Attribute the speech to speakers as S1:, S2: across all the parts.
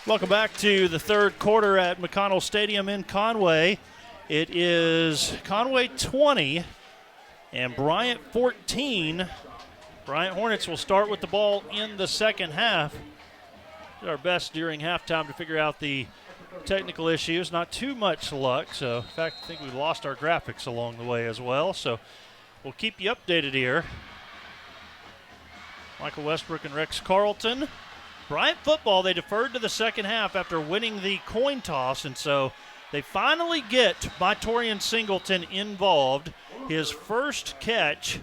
S1: Welcome back to the third quarter at McConnell Stadium in Conway. It is Conway 20 and Bryant 14. Bryant Hornets will start with the ball in the second half. Did our best during halftime to figure out the technical issues. Not too much luck. So, in fact, I think we lost our graphics along the way as well. So, we'll keep you updated here. Michael Westbrook and Rex Carlton. Bryant football, they deferred to the second half after winning the coin toss, and so they finally get Mytorian Singleton involved. His first catch,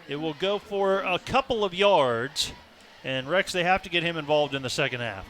S1: it will go for a couple of yards, and Rex, they have to get him involved in the second half.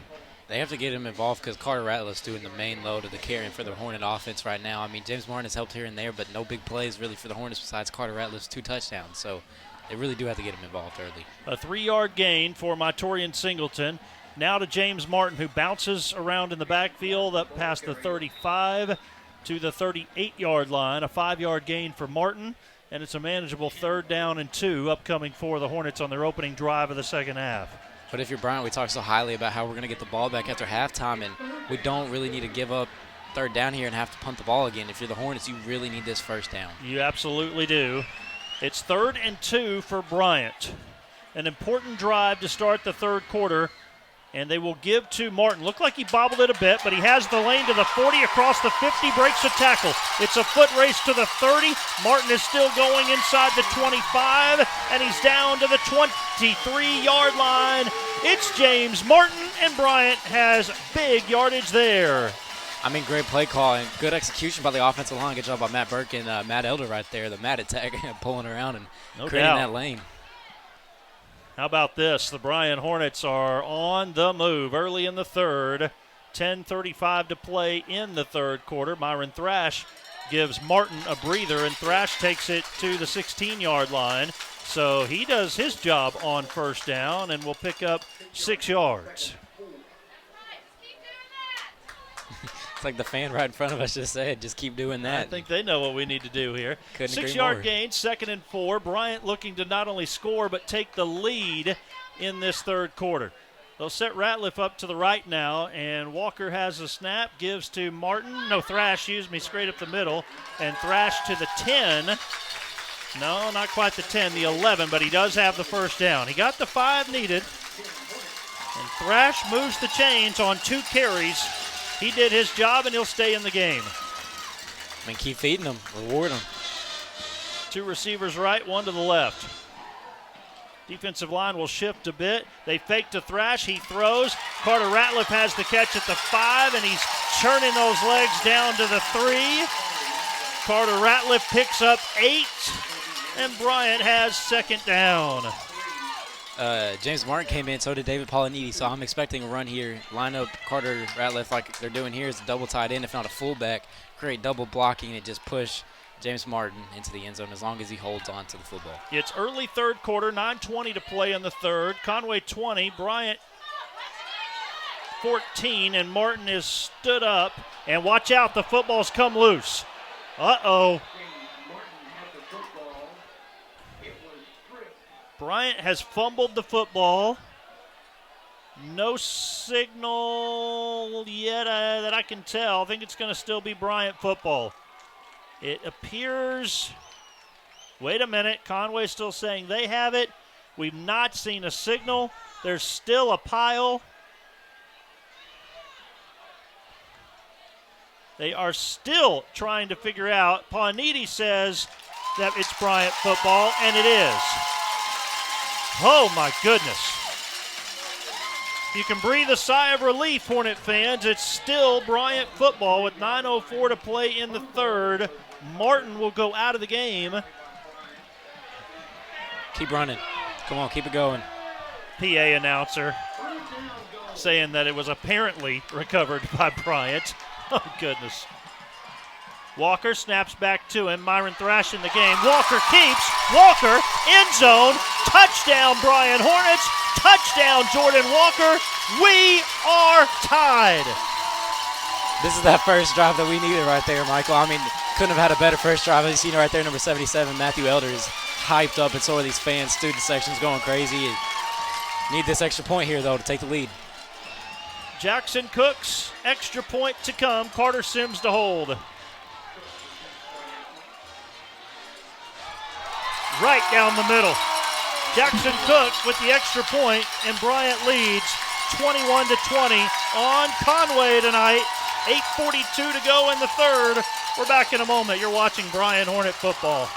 S2: They have to get him involved because Carter Ratliff's doing the main load of the carrying for the Hornet offense right now. I mean, James Martin has helped here and there, but no big plays really for the Hornets besides Carter Ratliff's 2 touchdowns. So they really do have to get him involved early.
S1: A 3-yard gain for Mytorian Singleton. Now to James Martin, who bounces around in the backfield up past the 35 to the 38-yard line. A 5-yard gain for Martin, and it's a manageable 3rd down and 2 upcoming for the Hornets on their opening drive of the second half.
S2: But if you're Bryant, we talked so highly about how we're going to get the ball back after halftime, and we don't really need to give up 3rd down here and have to punt the ball again. If you're the Hornets, you really need this 1st down. You
S1: absolutely do. It's 3rd and 2 for Bryant. An important drive to start the third quarter, and they will give to Martin. Looked like he bobbled it a bit, but he has the lane to the 40, across the 50, breaks a tackle. It's a foot race to the 30. Martin is still going inside the 25, and he's down to the 23-yard line. It's James Martin, and Bryant has big yardage there.
S2: I mean, great play call and good execution by the offensive line. Good job by Matt Burke and Matt Elder right there. The Matt attack pulling around and creating that lane.
S1: How about this? The Bryant Hornets are on the move early in the third. 10:35 to play in the third quarter. Myron Thrash gives Martin a breather, and Thrash takes it to the 16-yard line. So he does his job on 1st down and will pick up 6 yards.
S2: It's like the fan right in front of us just said, just keep doing that.
S1: I think they know what we need to do here. 6-yard gain, 2nd and 4. Bryant looking to not only score but take the lead in this third quarter. They'll set Ratliff up to the right now, and Walker has a snap, gives to Martin. No, Thrash, straight up the middle. And Thrash to the 10. No, not quite the 10, the 11, but he does have the 1st down. He got the 5 needed. And Thrash moves the chains on 2 carries. He did his job, and he'll stay in the game.
S2: I mean, keep feeding him, reward him.
S1: 2 receivers right, 1 to the left. Defensive line will shift a bit. They fake to Thrash. He throws. Carter Ratliff has the catch at the 5, and he's churning those legs down to the 3. Carter Ratliff picks up 8, and Bryant has 2nd down.
S2: James Martin came in, so did David Polonidi, so I'm expecting a run here. Line up Carter Ratliff like they're doing here is a double tight end, if not a fullback. Create double blocking and just push James Martin into the end zone as long as he holds on to the football.
S1: It's early third quarter, 9:20 to play in the third. Conway 20, Bryant 14, and Martin is stood up. And watch out, the football's come loose. Uh-oh. Bryant has fumbled the football. No signal yet that I can tell. I think it's going to still be Bryant football. It appears, wait a minute, Conway's still saying they have it. We've not seen a signal. There's still a pile. They are still trying to figure out. Pawniti says that it's Bryant football, and it is. Oh, my goodness. You can breathe a sigh of relief, Hornet fans. It's still Bryant football with 9:04 to play in the third. Martin will go out of the game.
S2: Keep running. Come on, keep it going.
S1: PA announcer saying that it was apparently recovered by Bryant. Oh, goodness. Walker snaps back to him. Myron Thrash in the game. Walker keeps. Walker, end zone. Touchdown, Bryant Hornets. Touchdown, Jordan Walker. We are tied.
S2: This is that first drive that we needed right there, Michael. I mean, couldn't have had a better first drive. You've seen it right there, number 77, Matthew Elder is hyped up, and so are these fans. Student section's going crazy. Need this extra point here, though, to take the lead.
S1: Jackson Cook's extra point to come. Carter Sims to hold. Right down the middle. Jackson Cook with the extra point, and Bryant leads 21-20 on Conway tonight. 8:42 to go in the third. We're back in a moment. You're watching Bryant Hornet football.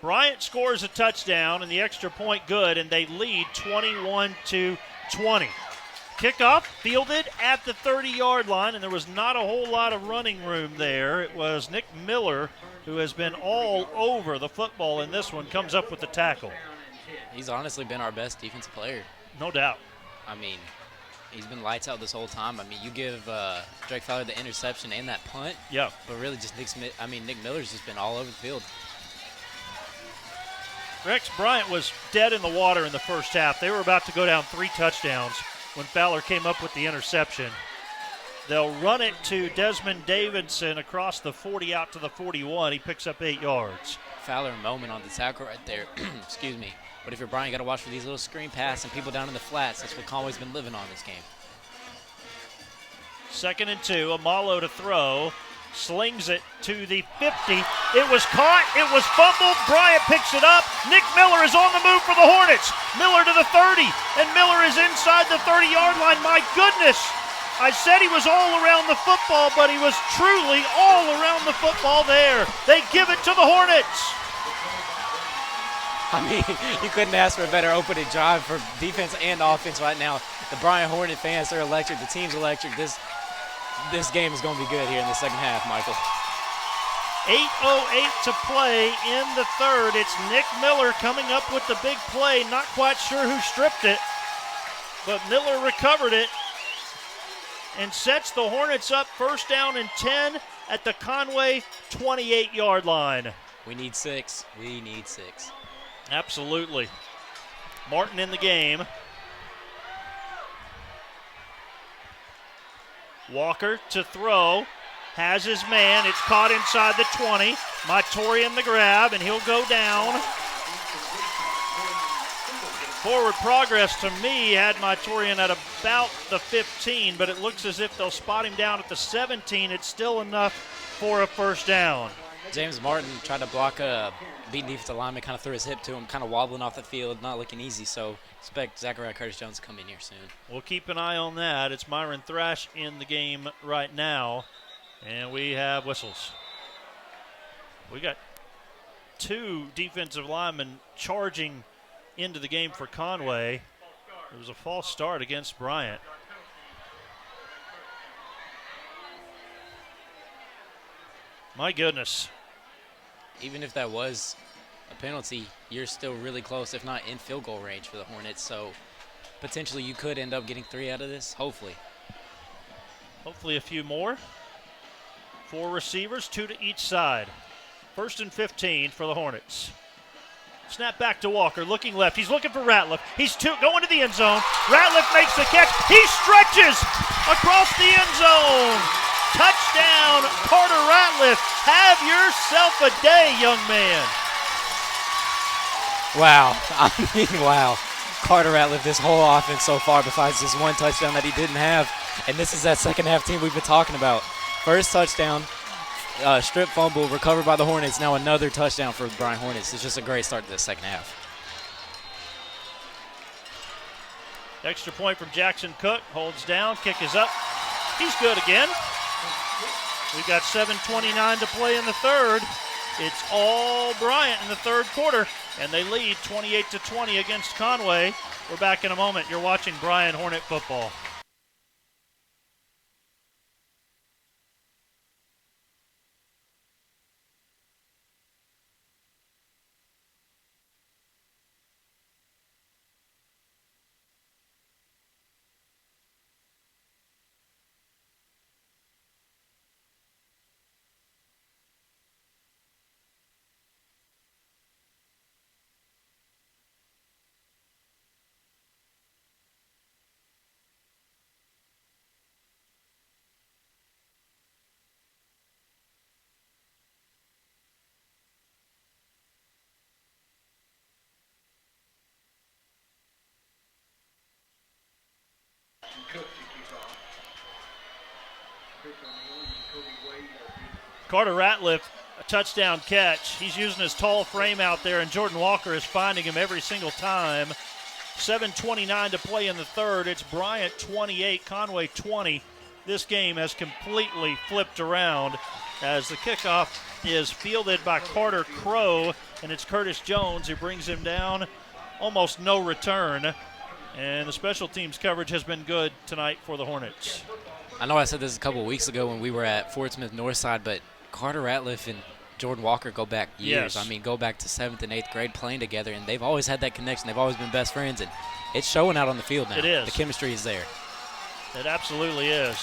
S1: Bryant scores a touchdown and the extra point good, and they lead 21-20. Kickoff fielded at the 30-yard line, and there was not a whole lot of running room there. It was Nick Miller, who has been all over the football in this one, comes up with the tackle.
S2: He's honestly been our best defensive player.
S1: No doubt.
S2: I mean, he's been lights out this whole time. I mean, you give Drake Fowler the interception and that punt.
S1: Yeah.
S2: But really just Nick Miller's just been all over the field.
S1: Rex Bryant was dead in the water in the first half. They were about to go down 3 touchdowns when Fowler came up with the interception. They'll run it to Desmond Davidson across the 40 out to the 41. He picks up 8 yards.
S2: Fowler moment on the tackle right there. Excuse me. But if you're Bryant, you got to watch for these little screen passes and people down in the flats. That's what Conway's been living on this game.
S1: 2nd and 2. Amalo to throw. Slings it to the 50. It was caught. It was fumbled. Bryant picks it up. Nick Miller is on the move for the Hornets. Miller to the 30, and Miller is inside the 30-yard line. My goodness. I said he was all around the football, but he was truly all around the football there. They give it to the Hornets.
S2: I mean, you couldn't ask for a better opening drive for defense and offense right now. The Bryant Hornet fans, they're electric. The team's electric. This game is going to be good here in the second half, Michael.
S1: 8:08 to play in the third. It's Nick Miller coming up with the big play. Not quite sure who stripped it, but Miller recovered it and sets the Hornets up 1st down and 10 at the Conway 28-yard line.
S2: We need 6. We need 6.
S1: Absolutely. Martin in the game. Walker to throw, has his man. It's caught inside the 20. Mytorian the grab, and he'll go down. Forward progress to me had Mytorian at about the 15, but it looks as if they'll spot him down at the 17. It's still enough for a 1st down.
S2: James Martin tried to block a beating defensive lineman, kind of threw his hip to him, kind of wobbling off the field, not looking easy. So expect Zachariah Curtis-Jones to come in here soon. We'll
S1: keep an eye on that. It's Myron Thrash in the game right now, and we have whistles. We got 2 defensive linemen charging into the game for Conway. It was a false start against Bryant. My goodness.
S2: Even if that was a penalty, you're still really close, if not in field goal range for the Hornets. So potentially you could end up getting 3 out of this, hopefully.
S1: Hopefully a few more. 4 receivers, 2 to each side. 1st and 15 for the Hornets. Snap back to Walker, looking left. He's looking for Ratliff. He's going to the end zone. Ratliff makes the catch. He stretches across the end zone. Touchdown, Carter Ratliff. Have yourself a day, young man.
S2: Wow. I mean, wow. Carter Ratliff, this whole offense so far, besides this 1 touchdown that he didn't have. And this is that second half team we've been talking about. First touchdown, strip fumble, recovered by the Hornets. Now another touchdown for the Bryant Hornets. It's just a great start to the second half.
S1: Extra point from Jackson Cook. Holds down, kick is up. He's good again. We've got 7:29 to play in the third. It's all Bryant in the third quarter, and they lead 28-20 against Conway. We're back in a moment. You're watching Bryant Hornet football. Carter Ratliff, a touchdown catch. He's using his tall frame out there, and Jordan Walker is finding him every single time. 7:29 to play in the third. It's Bryant 28, Conway 20. This game has completely flipped around as the kickoff is fielded by Carter Crow, and it's Curtis Jones who brings him down. Almost no return, and the special teams coverage has been good tonight for the Hornets.
S2: I know I said this a couple of weeks ago when we were at Fort Smith Northside, but Carter Ratliff and Jordan Walker go back years.
S1: Yes.
S2: I mean, go back to 7th and 8th grade playing together, and they've always had that connection. They've always been best friends, and it's showing out on the field now.
S1: It is.
S2: The chemistry is there.
S1: It absolutely is.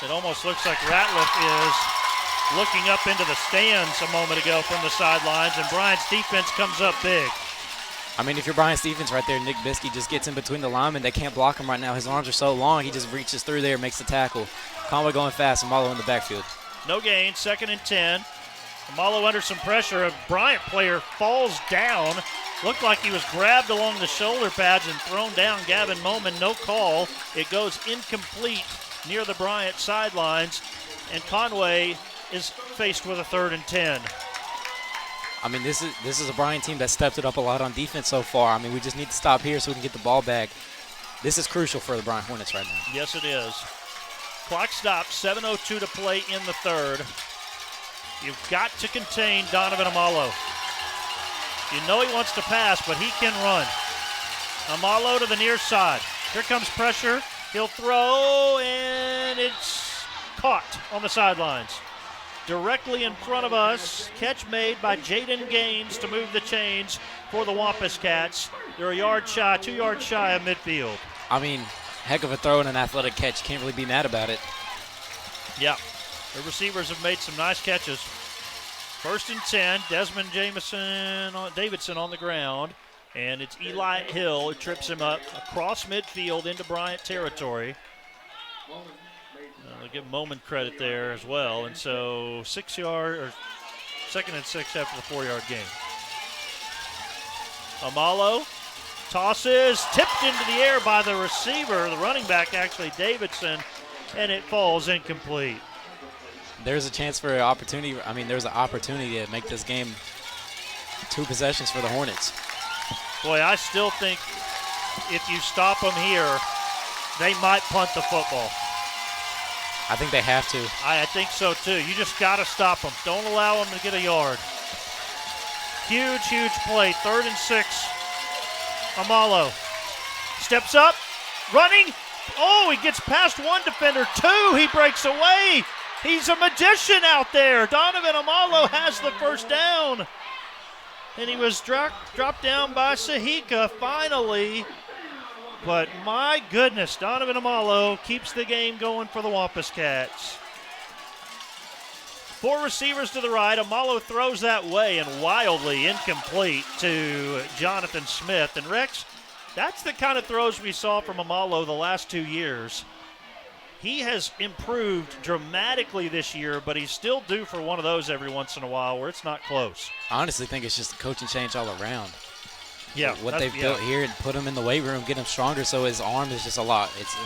S1: It almost looks like Ratliff is looking up into the stands a moment ago from the sidelines, and Bryant's defense comes up big.
S2: I mean, if you're Bryant's defense right there, Nick Biskey just gets in between the linemen. They can't block him right now. His arms are so long, he just reaches through there, makes the tackle. Conway going fast, and Malo in the backfield.
S1: No gain, 2nd and 10. Malo under some pressure. A Bryant player falls down. Looked like he was grabbed along the shoulder pads and thrown down. Gavin Moman, no call. It goes incomplete near the Bryant sidelines, and Conway is faced with a 3rd and 10.
S2: I mean, this is a Bryant team that stepped it up a lot on defense so far. I mean, we just need to stop here so we can get the ball back. This is crucial for the Bryant Hornets right now.
S1: Yes, it is. Clock stops, 7:02 to play in the third. You've got to contain Donovan Amalo. You know he wants to pass, but he can run. Amalo to the near side. Here comes pressure. He'll throw, and it's caught on the sidelines. Directly in front of us, catch made by Jaden Gaines to move the chains for the Wampus Cats. They're 2 yards shy of midfield.
S2: I mean, heck of a throw and an athletic catch. Can't really be mad about it.
S1: Yeah, the receivers have made some nice catches. 1st and 10, Desmond Davidson on the ground, and it's Eli Hill who trips him up across midfield into Bryant territory. They'll give Moman credit there as well, and so 2nd and 6 after the 4-yard gain. Amalo tosses, tipped into the air by the receiver, the running back actually, Davidson, and it falls incomplete.
S2: There's a chance for an opportunity. I mean, there's an opportunity to make this game 2 possessions for the Hornets.
S1: Boy, I still think if you stop them here, they might punt the football.
S2: I think they have to.
S1: I think so too. You just got to stop them. Don't allow them to get a yard. Huge, huge play. 3rd and 6. Amalo steps up, running. Oh, he gets past one defender. 2, he breaks away. He's a magician out there. Donovan Amalo has the first down. And he was dropped down by Sahika finally. But my goodness, Donovan Amalo keeps the game going for the Wampus Cats. 4 receivers to the right. Amalo throws that way and wildly incomplete to Jonathan Smith. And Rex, that's the kind of throws we saw from Amalo the last 2 years. He has improved dramatically this year, but he's still due for one of those every once in a while where it's not close.
S2: I honestly think it's just a coaching change all around.
S1: Yeah,
S2: what they've built here and put him in the weight room, get him stronger, so his arm is just it's a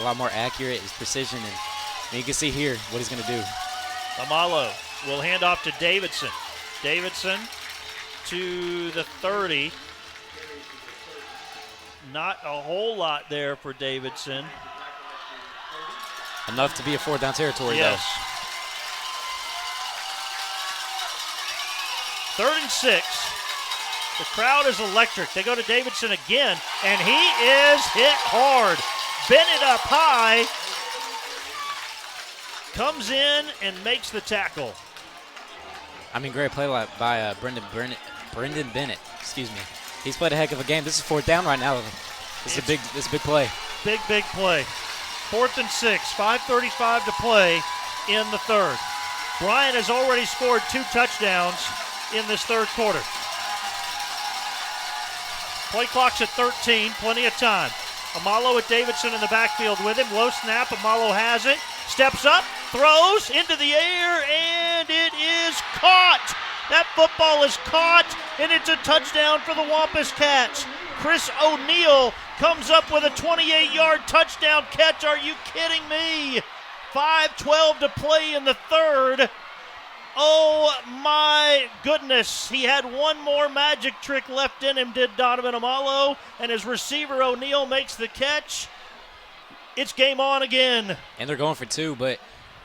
S2: lot more accurate, his precision, and you can see here what he's going to do.
S1: Amalo will hand off to Davidson. Davidson to the 30. Not a whole lot there for Davidson.
S2: Enough to be a 4th down territory,
S1: yes. 3rd and 6. The crowd is electric. They go to Davidson again, and he is hit hard. Bennett up high. Comes in and makes the tackle.
S2: I mean, great play by Brendan Bennett. Excuse me. He's played a heck of a game. This is 4th down right now. This is a big play.
S1: Big play. 4th and 6. 5:35 to play in the 3rd. Bryant has already scored 2 touchdowns in this 3rd quarter. Play clock's at 13. Plenty of time. Amalo with Davidson in the backfield with him. Low snap. Amalo has it. Steps up. Throws into the air, and it is caught. That football is caught, and it's a touchdown for the Wampus Cats. Chris O'Neal comes up with a 28-yard touchdown catch. Are you kidding me? 5:12 to play in the 3rd. Oh, my goodness. He had one more magic trick left in him, did Donovan Amalo, and his receiver O'Neal makes the catch. It's game on again.
S2: And they're going for 2, but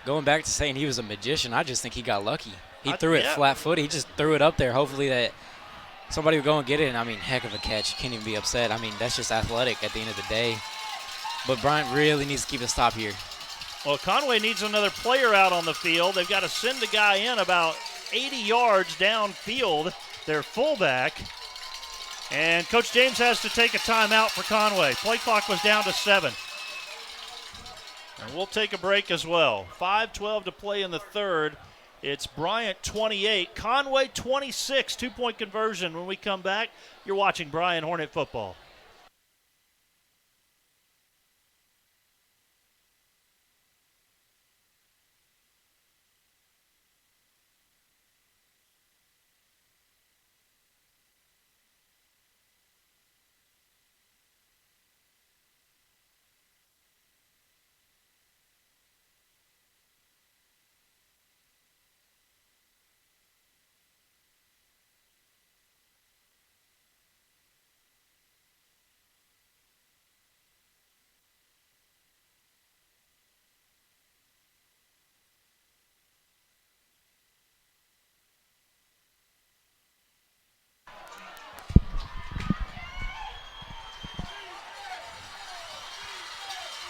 S2: going back to saying he was a magician, I just think he got lucky. He threw it flat-footed. He just threw it up there, hopefully that somebody would go and get it. And, I mean, heck of a catch. You can't even be upset. I mean, that's just athletic at the end of the day. But Bryant really needs to keep a stop here.
S1: Well, Conway needs another player out on the field. They've got to send a guy in about 80 yards downfield, their fullback. And Coach James has to take a timeout for Conway. Play clock was down to 7. And we'll take a break as well. 5:12 to play in the 3rd. It's Bryant 28, Conway 26, 2-point conversion. When we come back, you're watching Bryant Hornet football.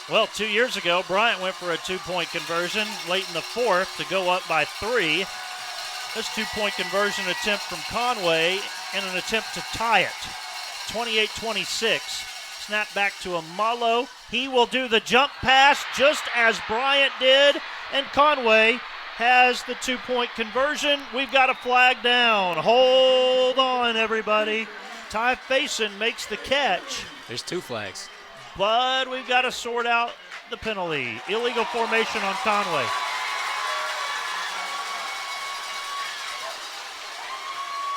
S1: Well, 2 years ago, Bryant went for a 2-point conversion late in the 4th to go up by 3. This 2-point conversion attempt from Conway and an attempt to tie it. 28-26. Snap back to Amalo. He will do the jump pass just as Bryant did, and Conway has the 2-point conversion. We've got a flag down. Hold on, everybody. Ty Faison makes the catch.
S2: There's 2 flags.
S1: But we've got to sort out the penalty. Illegal formation on Conway.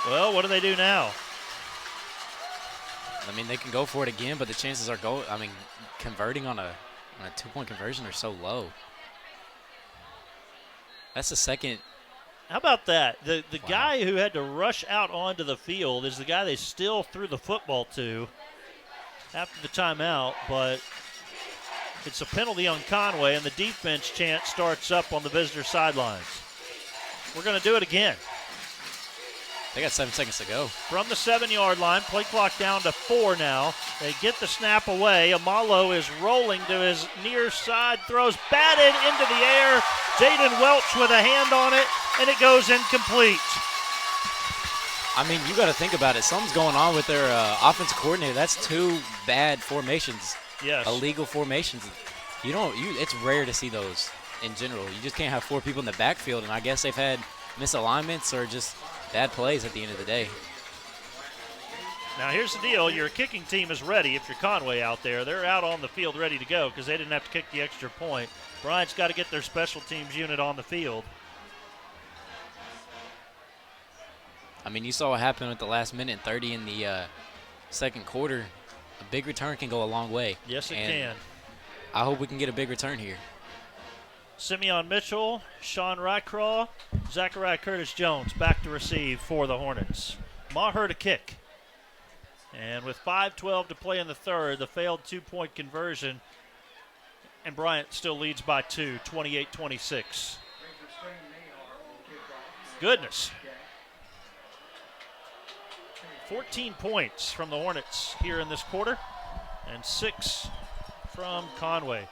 S1: Well, what do they do now?
S2: I mean, they can go for it again, but the chances are converting on a 2-point conversion are so low. That's the second.
S1: How about that? The guy who had to rush out onto the field is the guy they still threw the football to after the timeout, but it's a penalty on Conway, and the defense chant starts up on the visitor sidelines. We're going to do it again.
S2: They got 7 seconds to go.
S1: From the 7-yard line, play clock down to 4 now. They get the snap away. Amalo is rolling to his near side, throws batted into the air. Jaden Welch with a hand on it, and it goes incomplete.
S2: I mean, you got to think about it. Something's going on with their offensive coordinator. That's 2 bad formations.
S1: Yes.
S2: Illegal formations. It's rare to see those in general. You just can't have 4 people in the backfield, and I guess they've had misalignments or just bad plays at the end of the day.
S1: Now, here's the deal. Your kicking team is ready if you're Conway out there. They're out on the field ready to go because they didn't have to kick the extra point. Bryant's got to get their special teams unit on the field.
S2: I mean, you saw what happened with the last minute and 30 in the second quarter. A big return can go a long way.
S1: Yes, it can.
S2: I hope we can get a big return here.
S1: Simeon Mitchell, Sean Rycraw, Zachariah Curtis-Jones back to receive for the Hornets. Maher to kick. And with 5:12 to play in the 3rd, the failed 2-point conversion, and Bryant still leads by 2, 28-26. Goodness. 14 points from the Hornets here in this quarter, and 6 from Conway.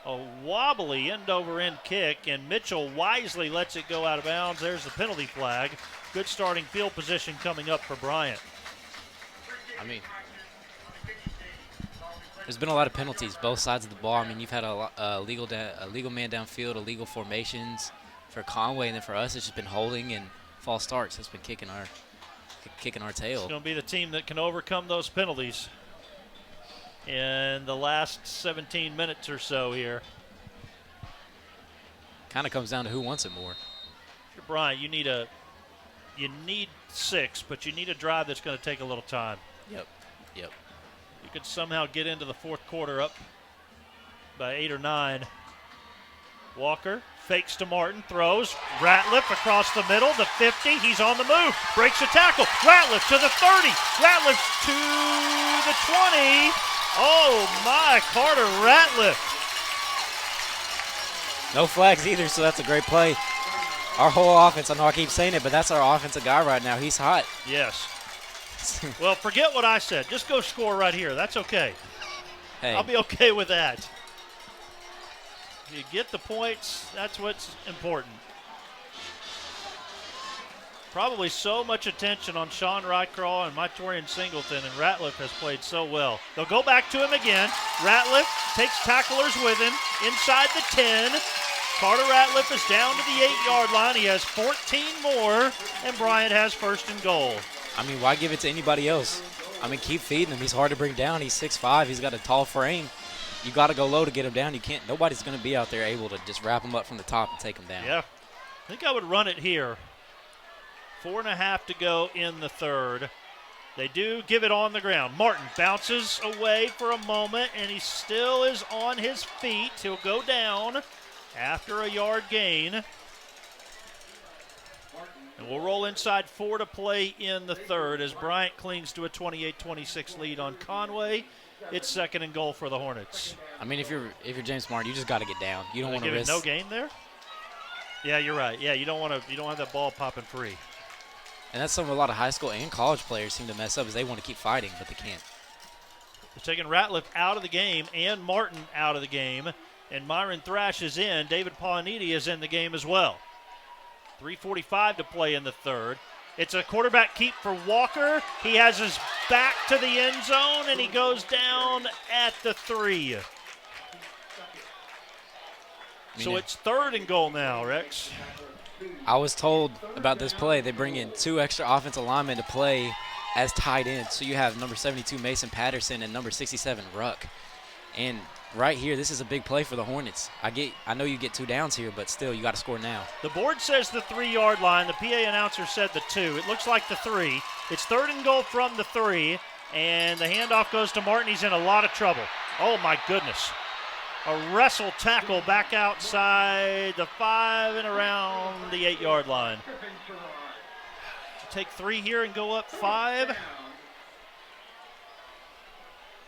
S1: A wobbly end-over-end kick, and Mitchell wisely lets it go out of bounds. There's the penalty flag. Good starting field position coming up for Bryant.
S2: I mean, there's been a lot of penalties, both sides of the ball. I mean, you've had a legal man downfield, illegal formations for Conway, and then for us, it's just been holding and false starts. It's been kicking our tail.
S1: It's going to be the team that can overcome those penalties in the last 17 minutes or so here.
S2: Kind of comes down to who wants it more.
S1: Bryant, you need 6, but you need a drive that's going to take a little time.
S2: Yep.
S1: You could somehow get into the fourth quarter up by 8 or 9. Walker fakes to Martin, throws. Ratliff across the middle, the 50. He's on the move, breaks a tackle. Ratliff to the 30. Ratliff to the 20. Oh my, Carter Ratliff.
S2: No flags either, so that's a great play. Our whole offense, I know I keep saying it, but that's our offensive guy right now. He's hot.
S1: Yes. Well, forget what I said. Just go score right here. That's okay.
S2: Hey.
S1: I'll be okay with that. You get the points, that's what's important. Probably so much attention on Sean Rycraw and Mytorian Singleton, and Ratliff has played so well. They'll go back to him again. Ratliff takes tacklers with him inside the 10. Carter Ratliff is down to the 8-yard line. He has 14 more, and Bryant has first and goal.
S2: I mean, why give it to anybody else? I mean, keep feeding him. He's hard to bring down. He's 6'5". He's got a tall frame. You got to go low to get him down. You can't. Nobody's going to be out there able to just wrap him up from the top and take him down.
S1: Yeah. I think I would run it here. 4.5 to go in the third. They do give it on the ground. Martin bounces away for a moment, and he still is on his feet. He'll go down after a yard gain. And we'll roll inside 4 to play in the third as Bryant clings to a 28-26 lead on Conway. It's second and goal for the Hornets.
S2: I mean, if you're James Smart, you just got to get down. You don't want to risk.
S1: No gain there. Yeah, you're right. Yeah, you don't want that ball popping free.
S2: And that's something a lot of high school and college players seem to mess up is they want to keep fighting, but they can't.
S1: They're taking Ratliff out of the game and Martin out of the game, and Myron Thrash is in. David Pauliniti is in the game as well. 3:45 to play in the third. It's a quarterback keep for Walker. He has his back to the end zone, and he goes down at the 3. So it's third and goal now, Rex.
S2: I was told about this play. They bring in 2 extra offensive linemen to play as tight ends. So you have number 72 Mason Patterson and number 67 Ruck. And right here, this is a big play for the Hornets. I know you get 2 downs here, but still, you got to score now.
S1: The board says the 3-yard line. The PA announcer said the 2. It looks like the 3. It's third and goal from the 3, and the handoff goes to Martin. He's in a lot of trouble. Oh, my goodness. A wrestle tackle back outside the 5 and around the 8-yard line. Take 3 here and go up 5.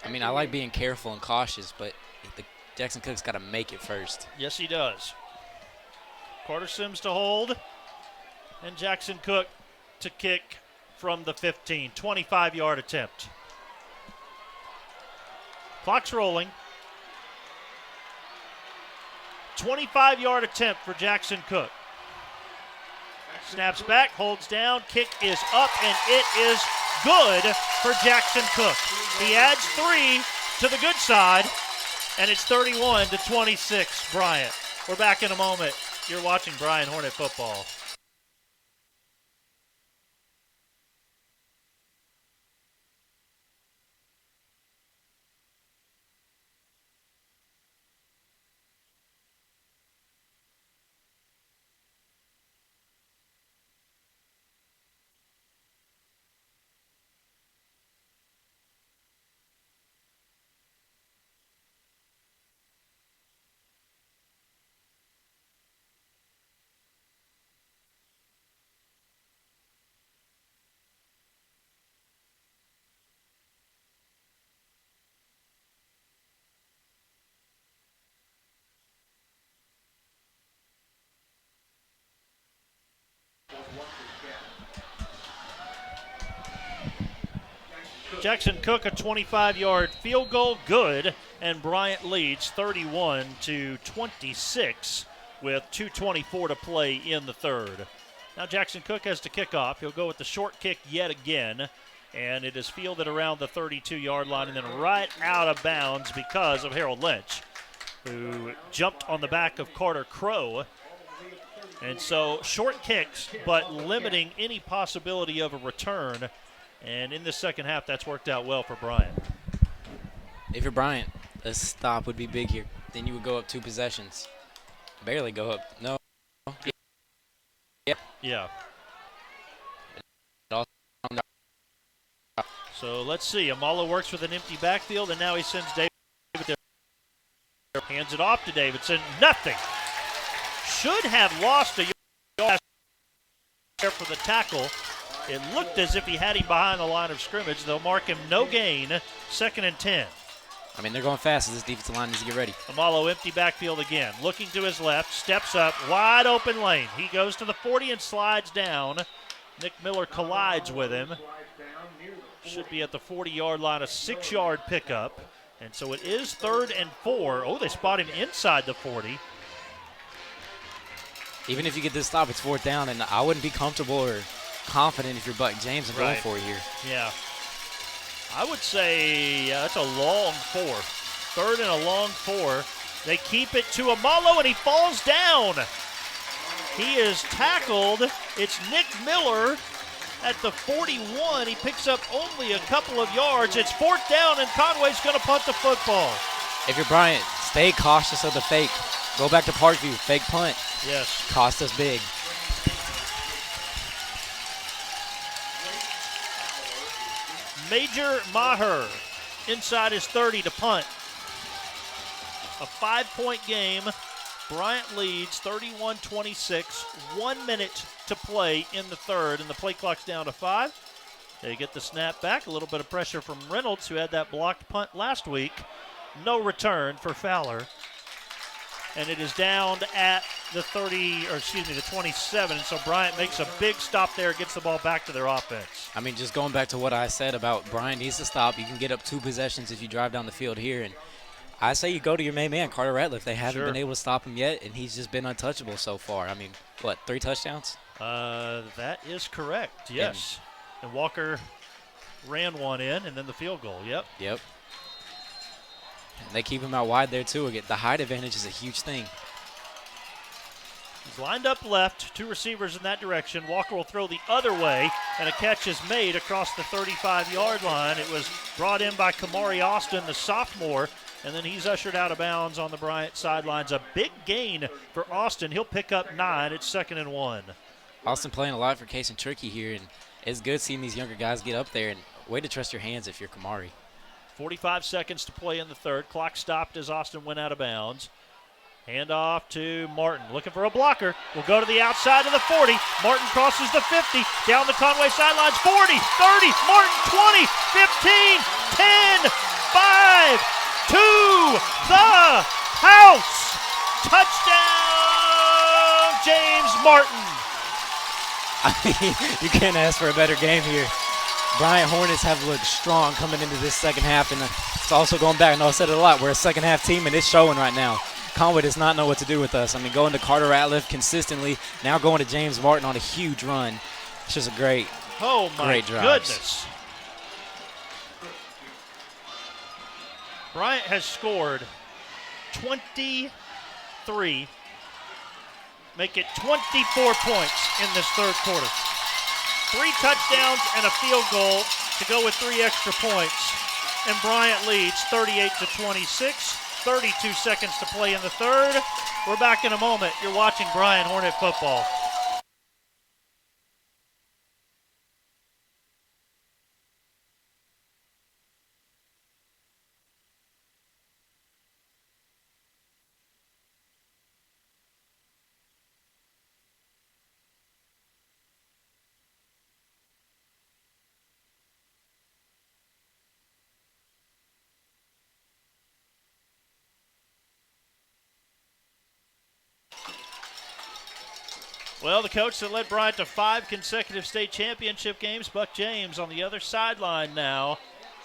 S2: I mean, I like being careful and cautious, but Jackson Cook's got to make it first.
S1: Yes, he does. Carter Sims to hold, and Jackson Cook to kick from the 15. 25-yard attempt. Clock's rolling. 25-yard attempt for Jackson Cook. Snaps back, holds down, kick is up, and it is good for Jackson Cook. He adds 3 to the good side, and it's 31-26, Bryant. We're back in a moment. You're watching Bryant Hornet football. Jackson Cook, a 25-yard field goal, good, and Bryant leads 31-26 with 2:24 to play in the third. Now Jackson Cook has to kick off. He'll go with the short kick yet again, and it is fielded around the 32-yard line and then right out of bounds because of Harold Lynch, who jumped on the back of Carter Crow. And so short kicks, but limiting any possibility of a return. And in the second half, that's worked out well for Bryant.
S2: If you're Bryant, a stop would be big here. Then you would go up 2 possessions. Barely go up. No.
S1: Yeah. So let's see. Amalo works with an empty backfield, and now he sends David there. Hands it off to Davidson. Nothing. Should have lost a yard there for the tackle. It looked as if he had him behind the line of scrimmage. They'll mark him no gain, 2nd and 10.
S2: I mean, they're going fast, so this defensive line needs to get ready.
S1: Amalo empty backfield again. Looking to his left, steps up, wide open lane. He goes to the 40 and slides down. Nick Miller collides with him. Should be at the 40-yard line, a 6-yard pickup. And so it is 3rd and 4. Oh, they spot him inside the 40.
S2: Even if you get this stop, it's 4th down, and I wouldn't be comfortable or confident if you're Buck James and going for it here.
S1: Yeah. I would say that's a long 4. 3rd and a long 4. They keep it to Amalo, and he falls down. He is tackled. It's Nick Miller at the 41. He picks up only a couple of yards. It's 4th down, and Conway's going to punt the football.
S2: If you're Bryant, stay cautious of the fake. Go back to Parkview. Fake punt.
S1: Yes.
S2: Cost us big.
S1: Major Maher inside his 30 to punt. A 5-point game. Bryant leads 31-26. 1 minute to play in the third, and the play clock's down to 5. They get the snap back. A little bit of pressure from Reynolds, who had that blocked punt last week. No return for Fowler. And it is down at the 27. And so Bryant makes a big stop there, gets the ball back to their offense.
S2: I mean, just going back to what I said about Bryant needs to stop. You can get up 2 possessions if you drive down the field here. And I say you go to your main man, Carter Ratliff. They haven't been able to stop him yet, and he's just been untouchable so far. I mean, 3 touchdowns?
S1: That is correct, yes. And Walker ran one in, and then the field goal, Yep.
S2: And they keep him out wide there, too. Again, the height advantage is a huge thing.
S1: He's lined up left, 2 receivers in that direction. Walker will throw the other way, and a catch is made across the 35-yard line. It was brought in by Kamari Austin, the sophomore, and then he's ushered out of bounds on the Bryant sidelines. A big gain for Austin. He'll pick up 9. It's 2nd and 1.
S2: Austin playing a lot for Case and Tricky here, and it's good seeing these younger guys get up there. And way to trust your hands if you're Kamari.
S1: 45 seconds to play in the third. Clock stopped as Austin went out of bounds. Hand off to Martin, looking for a blocker. Will go to the outside of the 40. Martin crosses the 50, down the Conway sidelines. 40, 30, Martin 20, 15, 10, 5, to the house. Touchdown, James Martin.
S2: I mean, you can't ask for a better game here. Bryant Hornets have looked strong coming into this second half, and it's also going back. I know I said it a lot. We're a second half team, and it's showing right now. Conway does not know what to do with us. I mean, going to Carter Ratliff consistently, now going to James Martin on a huge run. It's just a great drive.
S1: Goodness. Bryant has scored 23, make it 24 points in this third quarter. 3 touchdowns and a field goal to go with 3 extra points. And Bryant leads 38-26. 32 seconds to play in the third. We're back in a moment. You're watching Bryant Hornet football. Well, the coach that led Bryant to 5 consecutive state championship games, Buck James, on the other sideline now.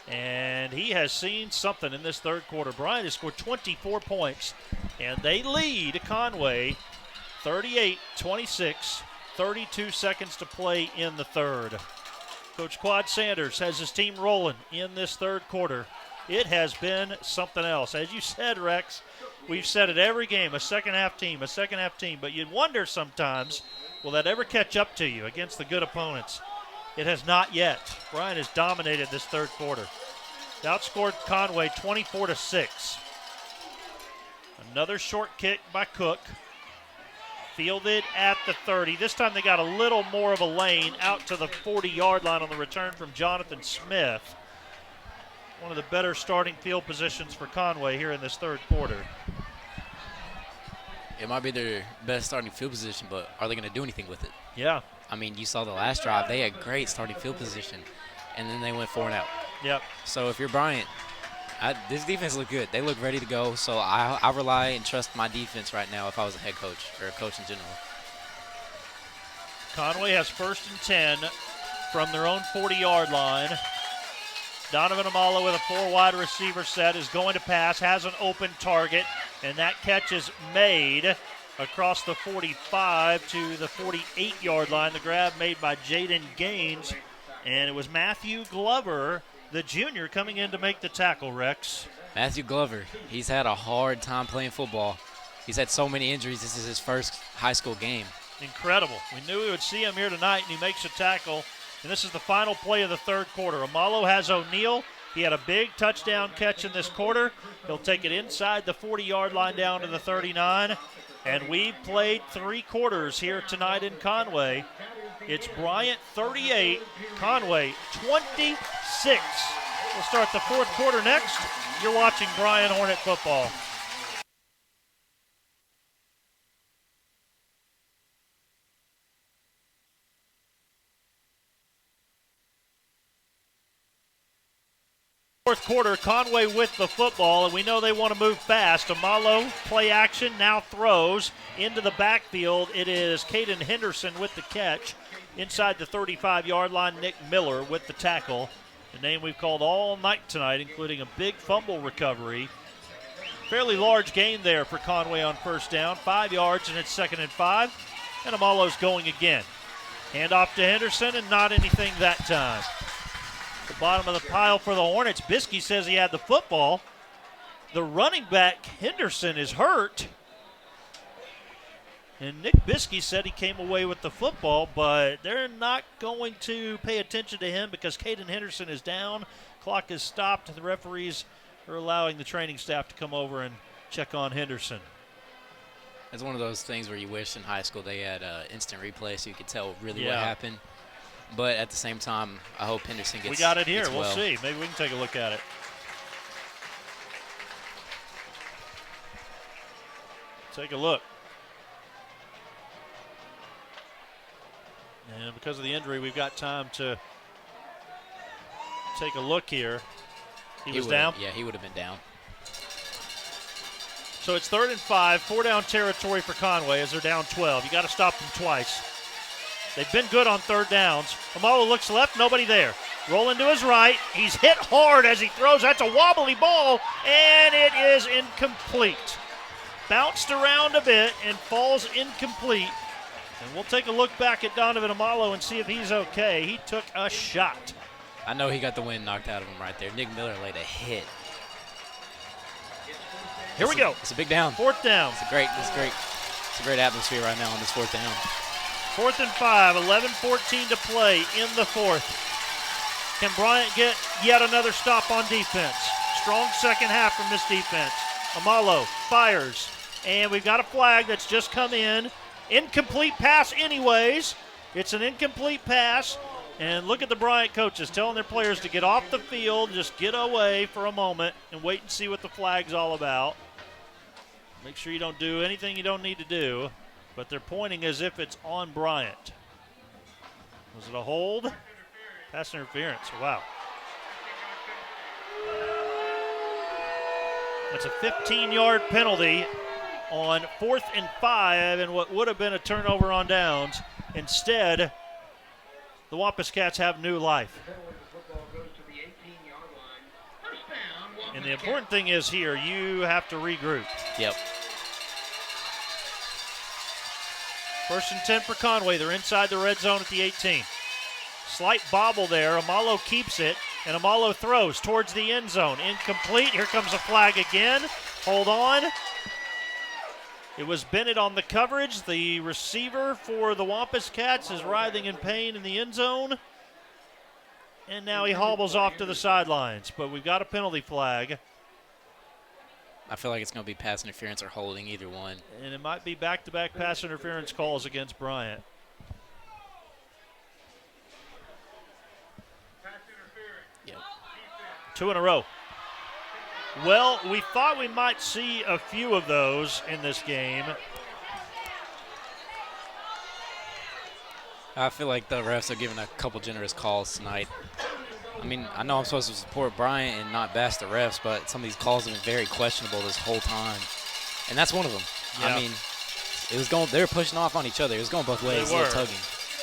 S1: And he has seen something in this third quarter. Bryant has scored 24 points, and they lead Conway 38-26, 32 seconds to play in the third. Coach Quad Sanders has his team rolling in this third quarter. It has been something else. As you said, Rex, we've said it every game, a second-half team, but you'd wonder sometimes, will that ever catch up to you against the good opponents? It has not yet. Bryant has dominated this third quarter. Outscored Conway 24-6. Another short kick by Cook. Fielded at the 30. This time they got a little more of a lane out to the 40-yard line on the return from Jonathan Smith. One of the better starting field positions for Conway here in this third quarter.
S2: It might be their best starting field position, but are they going to do anything with it?
S1: Yeah.
S2: I mean, you saw the last drive. They had great starting field position, and then they went 4 and out.
S1: Yep.
S2: So if you're Bryant, this defense look good. They look ready to go, so I rely and trust my defense right now if I was a head coach or a coach in general.
S1: Conway has 1st and 10 from their own 40-yard line. Donovan Amalo with a 4-wide receiver set is going to pass, has an open target, and that catch is made across the 45 to the 48-yard line. The grab made by Jaden Gaines, and it was Matthew Glover, the junior, coming in to make the tackle, Rex.
S2: Matthew Glover, he's had a hard time playing football. He's had so many injuries. This is his first high school game.
S1: Incredible. We knew we would see him here tonight, and he makes a tackle. And this is the final play of the third quarter. Amalo has O'Neal. He had a big touchdown catch in this quarter. He'll take it inside the 40-yard line down to the 39. And we've played 3 quarters here tonight in Conway. It's Bryant 38, Conway 26. We'll start the fourth quarter next. You're watching Bryant Hornet football. Fourth quarter, Conway with the football, and we know they want to move fast. Amalo, play action, now throws into the backfield. It is Caden Henderson with the catch. Inside the 35-yard line, Nick Miller with the tackle. The name we've called all night tonight, including a big fumble recovery. Fairly large gain there for Conway on first down. 5 yards, and it's 2nd and 5. And Amalo's going again. Hand off to Henderson, and not anything that time. The bottom of the pile for the Hornets. Biskey says he had the football. The running back, Henderson, is hurt. And Nick Biskey said he came away with the football, but they're not going to pay attention to him because Caden Henderson is down. Clock is stopped. The referees are allowing the training staff to come over and check on Henderson.
S2: It's one of those things where you wish in high school they had instant replay so you could tell really what happened. But at the same time, I hope Henderson gets.
S1: We got it here.
S2: We'll
S1: see. Maybe we can take a look at it. Take a look. And because of the injury, we've got time to take a look here. He was down?
S2: Yeah, he would have been down.
S1: So it's 3rd and 5, 4-down territory for Conway as they're down 12. You got to stop them twice. They've been good on 3rd downs. Amalo looks left, nobody there. Rolling to his right. He's hit hard as he throws. That's a wobbly ball, and it is incomplete. Bounced around a bit and falls incomplete. And we'll take a look back at Donovan Amalo and see if he's okay. He took a shot.
S2: I know he got the wind knocked out of him right there. Nick Miller laid a hit.
S1: Here we go.
S2: It's a big down.
S1: 4th down.
S2: It's a great atmosphere right now on this 4th down.
S1: 4th and 5, 11-14 to play in the 4th. Can Bryant get yet another stop on defense? Strong second half from this defense. Amalo fires, and we've got a flag that's just come in. Incomplete pass anyways. It's an incomplete pass, and look at the Bryant coaches telling their players to get off the field, just get away for a moment and wait and see what the flag's all about. Make sure you don't do anything you don't need to do. But they're pointing as if it's on Bryant. Was it a hold? Pass interference. Wow. That's a 15-yard penalty on 4th and 5 and what would have been a turnover on downs. Instead, the Wampus Cats have new life. And the important thing is here, you have to regroup.
S2: Yep.
S1: 1st and 10 for Conway. They're inside the red zone at the 18. Slight bobble there. Amalo keeps it, and Amalo throws towards the end zone. Incomplete. Here comes a flag again. Hold on. It was Bennett on the coverage. The receiver for the Wampus Cats is writhing in pain in the end zone. And now he hobbles off to the sidelines. But we've got a penalty flag.
S2: I feel like it's going to be pass interference or holding, either one.
S1: And it might be back-to-back pass interference calls against Bryant.
S2: Yep.
S1: 2 in a row. Well, we thought we might see a few of those in this game.
S2: I feel like the refs are giving a couple generous calls tonight. I mean, I know I'm supposed to support Bryant and not bash the refs, but some of these calls have been very questionable this whole time. And that's one of them.
S1: Yeah.
S2: I mean, they were pushing off on each other. It was going both ways, a little tugging.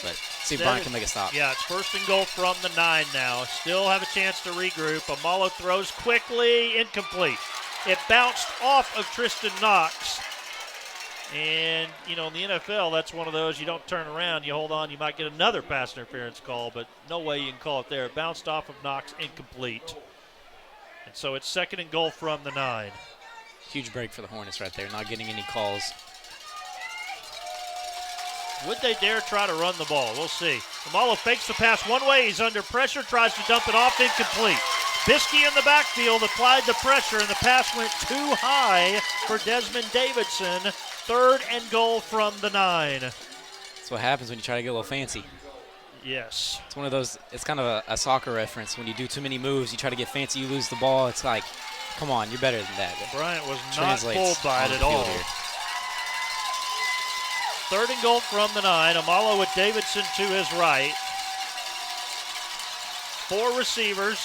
S2: But see if Bryant can make a stop.
S1: Yeah, it's 1st and goal from the 9 now. Still have a chance to regroup. Amalo throws quickly, incomplete. It bounced off of Tristan Knox. And, you know, in the NFL, that's one of those you don't turn around, you hold on, you might get another pass interference call, but no way you can call it there. It bounced off of Knox, incomplete. And so it's 2nd and goal from the 9.
S2: Huge break for the Hornets right there, not getting any calls.
S1: Would they dare try to run the ball? We'll see. Amalo fakes the pass one way. He's under pressure, tries to dump it off, incomplete. Biskey in the backfield applied the pressure, and the pass went too high for Desmond Davidson. 3rd and goal from the 9.
S2: That's what happens when you try to get a little fancy.
S1: Yes.
S2: It's one of those, it's kind of a soccer reference. When you do too many moves, you try to get fancy, you lose the ball. It's like, come on, you're better than that.
S1: Bryant was not fooled by it at all.
S2: Here.
S1: 3rd and goal from the 9. Amalo with Davidson to his right. 4 receivers,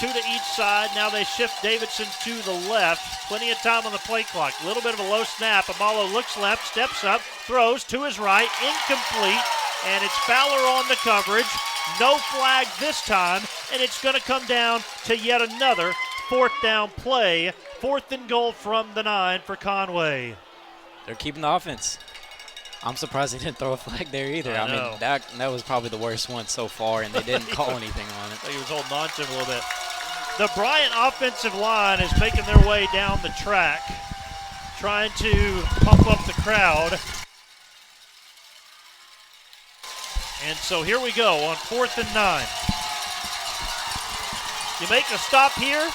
S1: 2 to each side. Now they shift Davidson to the left. Plenty of time on the play clock. A little bit of a low snap. Amalo looks left, steps up, throws to his right. Incomplete. And it's Fowler on the coverage. No flag this time. And it's going to come down to yet another 4th down play. 4th and goal from the 9 for Conway.
S2: They're keeping the offense. I'm surprised they didn't throw a flag there either. I mean, that was probably the worst one so far, and they didn't call anything on it.
S1: He was holding on to him a little bit. The Bryant offensive line is making their way down the track, trying to pump up the crowd. And so here we go on 4th and 9. You make a stop here,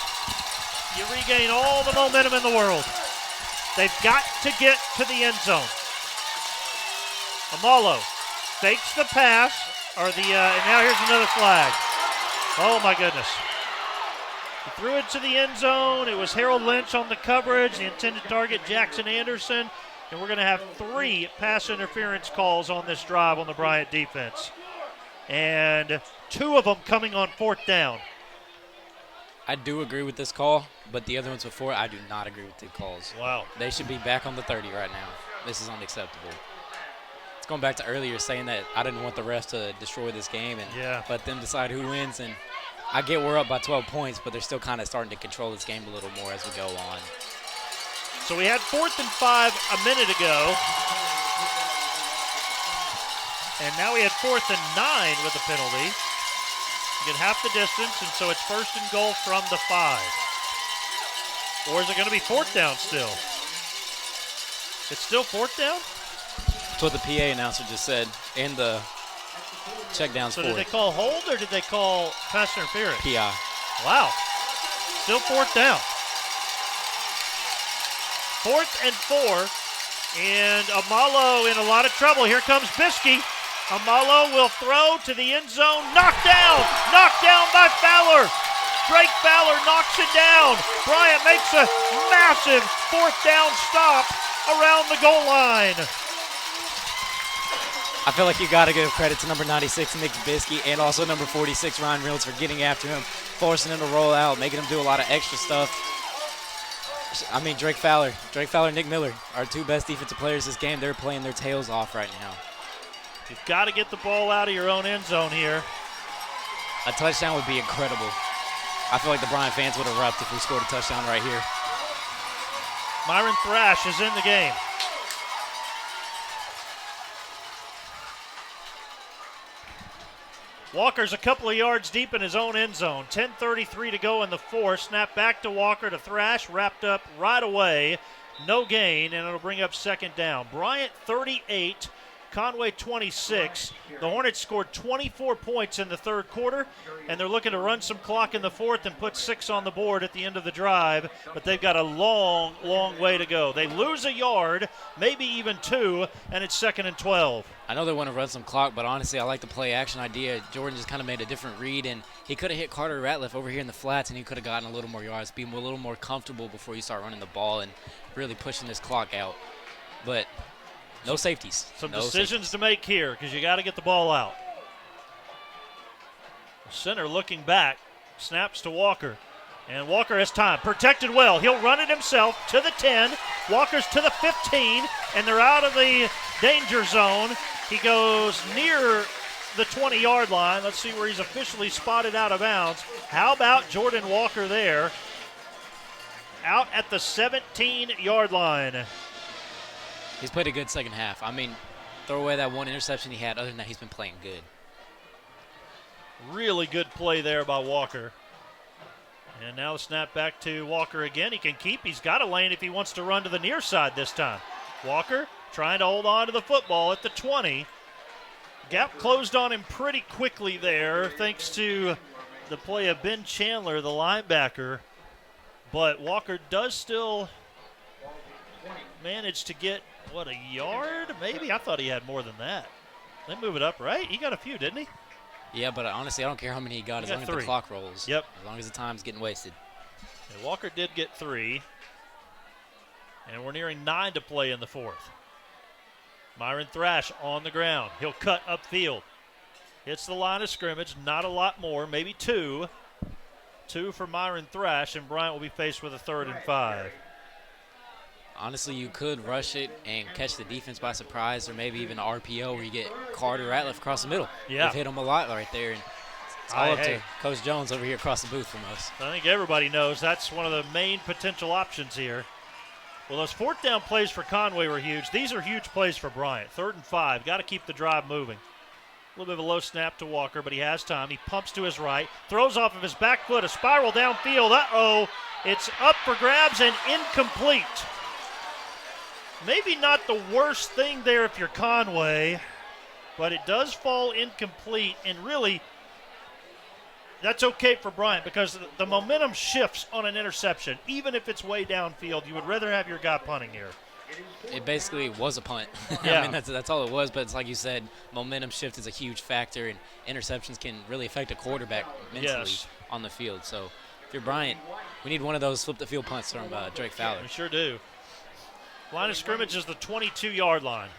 S1: you regain all the momentum in the world. They've got to get to the end zone. Amalo fakes the pass, and now here's another flag. Oh my goodness. He threw it to the end zone. It was Harold Lynch on the coverage, the intended target Jackson Anderson, and we're going to have 3 pass interference calls on this drive on the Bryant defense. And 2 of them coming on 4th down.
S2: I do agree with this call, but the other ones before, I do not agree with the calls.
S1: Wow.
S2: They should be back on the 30 right now. This is unacceptable. It's going back to earlier saying that I didn't want the refs to destroy this game and let them decide who wins. And I get we're up by 12 points, but they're still kind of starting to control this game a little more as we go on.
S1: So we had 4th and 5 a minute ago. And now we had 4th and 9 with a penalty. You get half the distance, and so it's 1st and goal from the 5. Or is it going to be 4th down still? It's still 4th down?
S2: That's what the PA announcer just said, and the check down's
S1: So
S2: forward.
S1: did they call hold or did they call pass interference?
S2: PI.
S1: Wow. Still 4th down. 4th and 4. And Amalo in a lot of trouble. Here comes Biskey. Amalo will throw to the end zone. Knocked down. Knocked down by Fowler. Drake Fowler knocks it down. Bryant makes a massive 4th down stop around the goal line.
S2: I feel like you got to give credit to number 96, Nick Biskey, and also number 46, Ryan Reynolds, for getting after him, forcing him to roll out, making him do a lot of extra stuff. I mean, Drake Fowler, and Nick Miller, our 2 best defensive players this game. They're playing their tails off right now.
S1: You've got to get the ball out of your own end zone here.
S2: A touchdown would be incredible. I feel like the Bryant fans would erupt if we scored a touchdown right here.
S1: Myron Thrash is in the game. Walker's a couple of yards deep in his own end zone. 10:33 to go in the fourth. Snap back to Walker to Thrash. Wrapped up right away. No gain, and it'll bring up second down. Bryant 38, Conway 26. The Hornets scored 24 points in the third quarter, and they're looking to run some clock in the fourth and put 6 on the board at the end of the drive, but they've got a long, long way to go. They lose a yard, maybe even 2, and it's 2nd and 12.
S2: I know they want to run some clock, but honestly, I like the play action idea. Jordan just kind of made a different read, and he could have hit Carter Ratliff over here in the flats, and he could have gotten a little more yards, be a little more comfortable before you start running the ball and really pushing this clock out. But no safeties.
S1: Some decisions to make here because you got to get the ball out. Center looking back, snaps to Walker, and Walker has time. Protected well. He'll run it himself to the 10. Walker's to the 15, and they're out of the danger zone. He goes near the 20-yard line. Let's see where he's officially spotted out of bounds. How about Jordan Walker there? Out at the 17-yard line.
S2: He's played a good second half. I mean, throw away that one interception he had. Other than that, he's been playing good.
S1: Really good play there by Walker. And now the snap back to Walker again. He can keep. He's got a lane if he wants to run to the near side this time. Walker trying to hold on to the football at the 20. Gap closed on him pretty quickly there thanks to the play of Ben Chandler, the linebacker. But Walker does still manage to get, what, a yard? Maybe? I thought he had more than that. They move it up, right? He got a few, didn't he?
S2: Yeah, but honestly, I don't care how many he got as long as the clock rolls.
S1: Yep.
S2: As long as the time's getting wasted.
S1: And Walker did get 3. And we're nearing 9 to play in the fourth. Myron Thrash on the ground. He'll cut upfield. Hits the line of scrimmage. Not a lot more. Maybe 2. 2 for Myron Thrash, and Bryant will be faced with a 3rd and 5.
S2: Honestly, you could rush it and catch the defense by surprise, or maybe even an RPO where you get Carter Ratliff across the middle.
S1: Yeah.
S2: We've hit him a lot right there, and it's all up to Coach Jones over here across the booth from us.
S1: I think everybody knows that's one of the main potential options here. Well, those 4th down plays for Conway were huge. These are huge plays for Bryant. 3rd and 5. Got to keep the drive moving. A little bit of a low snap to Walker, but he has time. He pumps to his right, throws off of his back foot, a spiral downfield. Uh-oh. It's up for grabs and incomplete. Maybe not the worst thing there if you're Conway, but it does fall incomplete, and really that's okay for Bryant because the momentum shifts on an interception. Even if it's way downfield, you would rather have your guy punting here.
S2: It basically was a punt.
S1: Yeah.
S2: I mean, that's all it was, but it's like you said, momentum shift is a huge factor, and interceptions can really affect a quarterback mentally on the field. So if you're Bryant, we need one of those flip-the-field punts from Drake Fowler.
S1: We sure do. Line of scrimmage is the 22-yard line.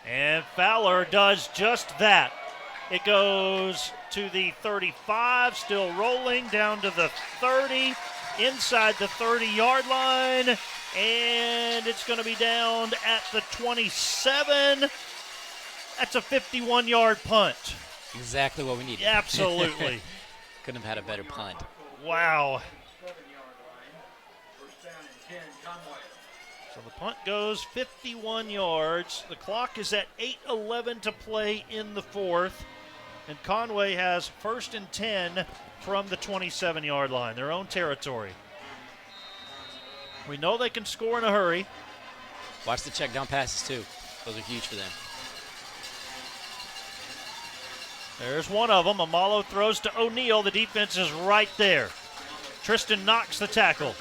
S1: And Fowler does just that. It goes to the 35, still rolling, down to the 30, inside the 30-yard line, and it's going to be down at the 27. That's a 51-yard punt.
S2: Exactly what we needed.
S1: Absolutely.
S2: Couldn't have had a better punt.
S1: Wow. So the punt goes 51 yards. The clock is at 8:11 to play in the fourth. And Conway has 1st and 10 from the 27-yard line, their own territory. We know they can score in a hurry.
S2: Watch the check down passes, too. Those are huge for them.
S1: There's one of them. Amalo throws to O'Neal. The defense is right there. Tristan knocks the tackle.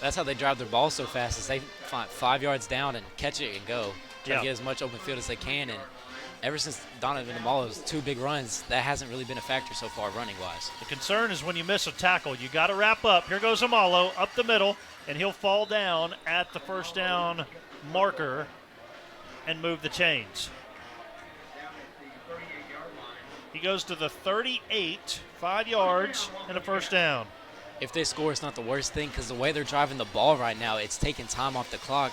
S2: That's how they drive their ball so fast, is they find 5 yards down and catch it and go. Try to get as much open field as they can. And ever since Donovan Amalo's 2 big runs, that hasn't really been a factor so far running-wise.
S1: The concern is when you miss a tackle, you got to wrap up. Here goes Amalo up the middle, and he'll fall down at the 1st down marker and move the chains. He goes to the 38, 5 yards, and a 1st down.
S2: If they score, it's not the worst thing because the way they're driving the ball right now, it's taking time off the clock.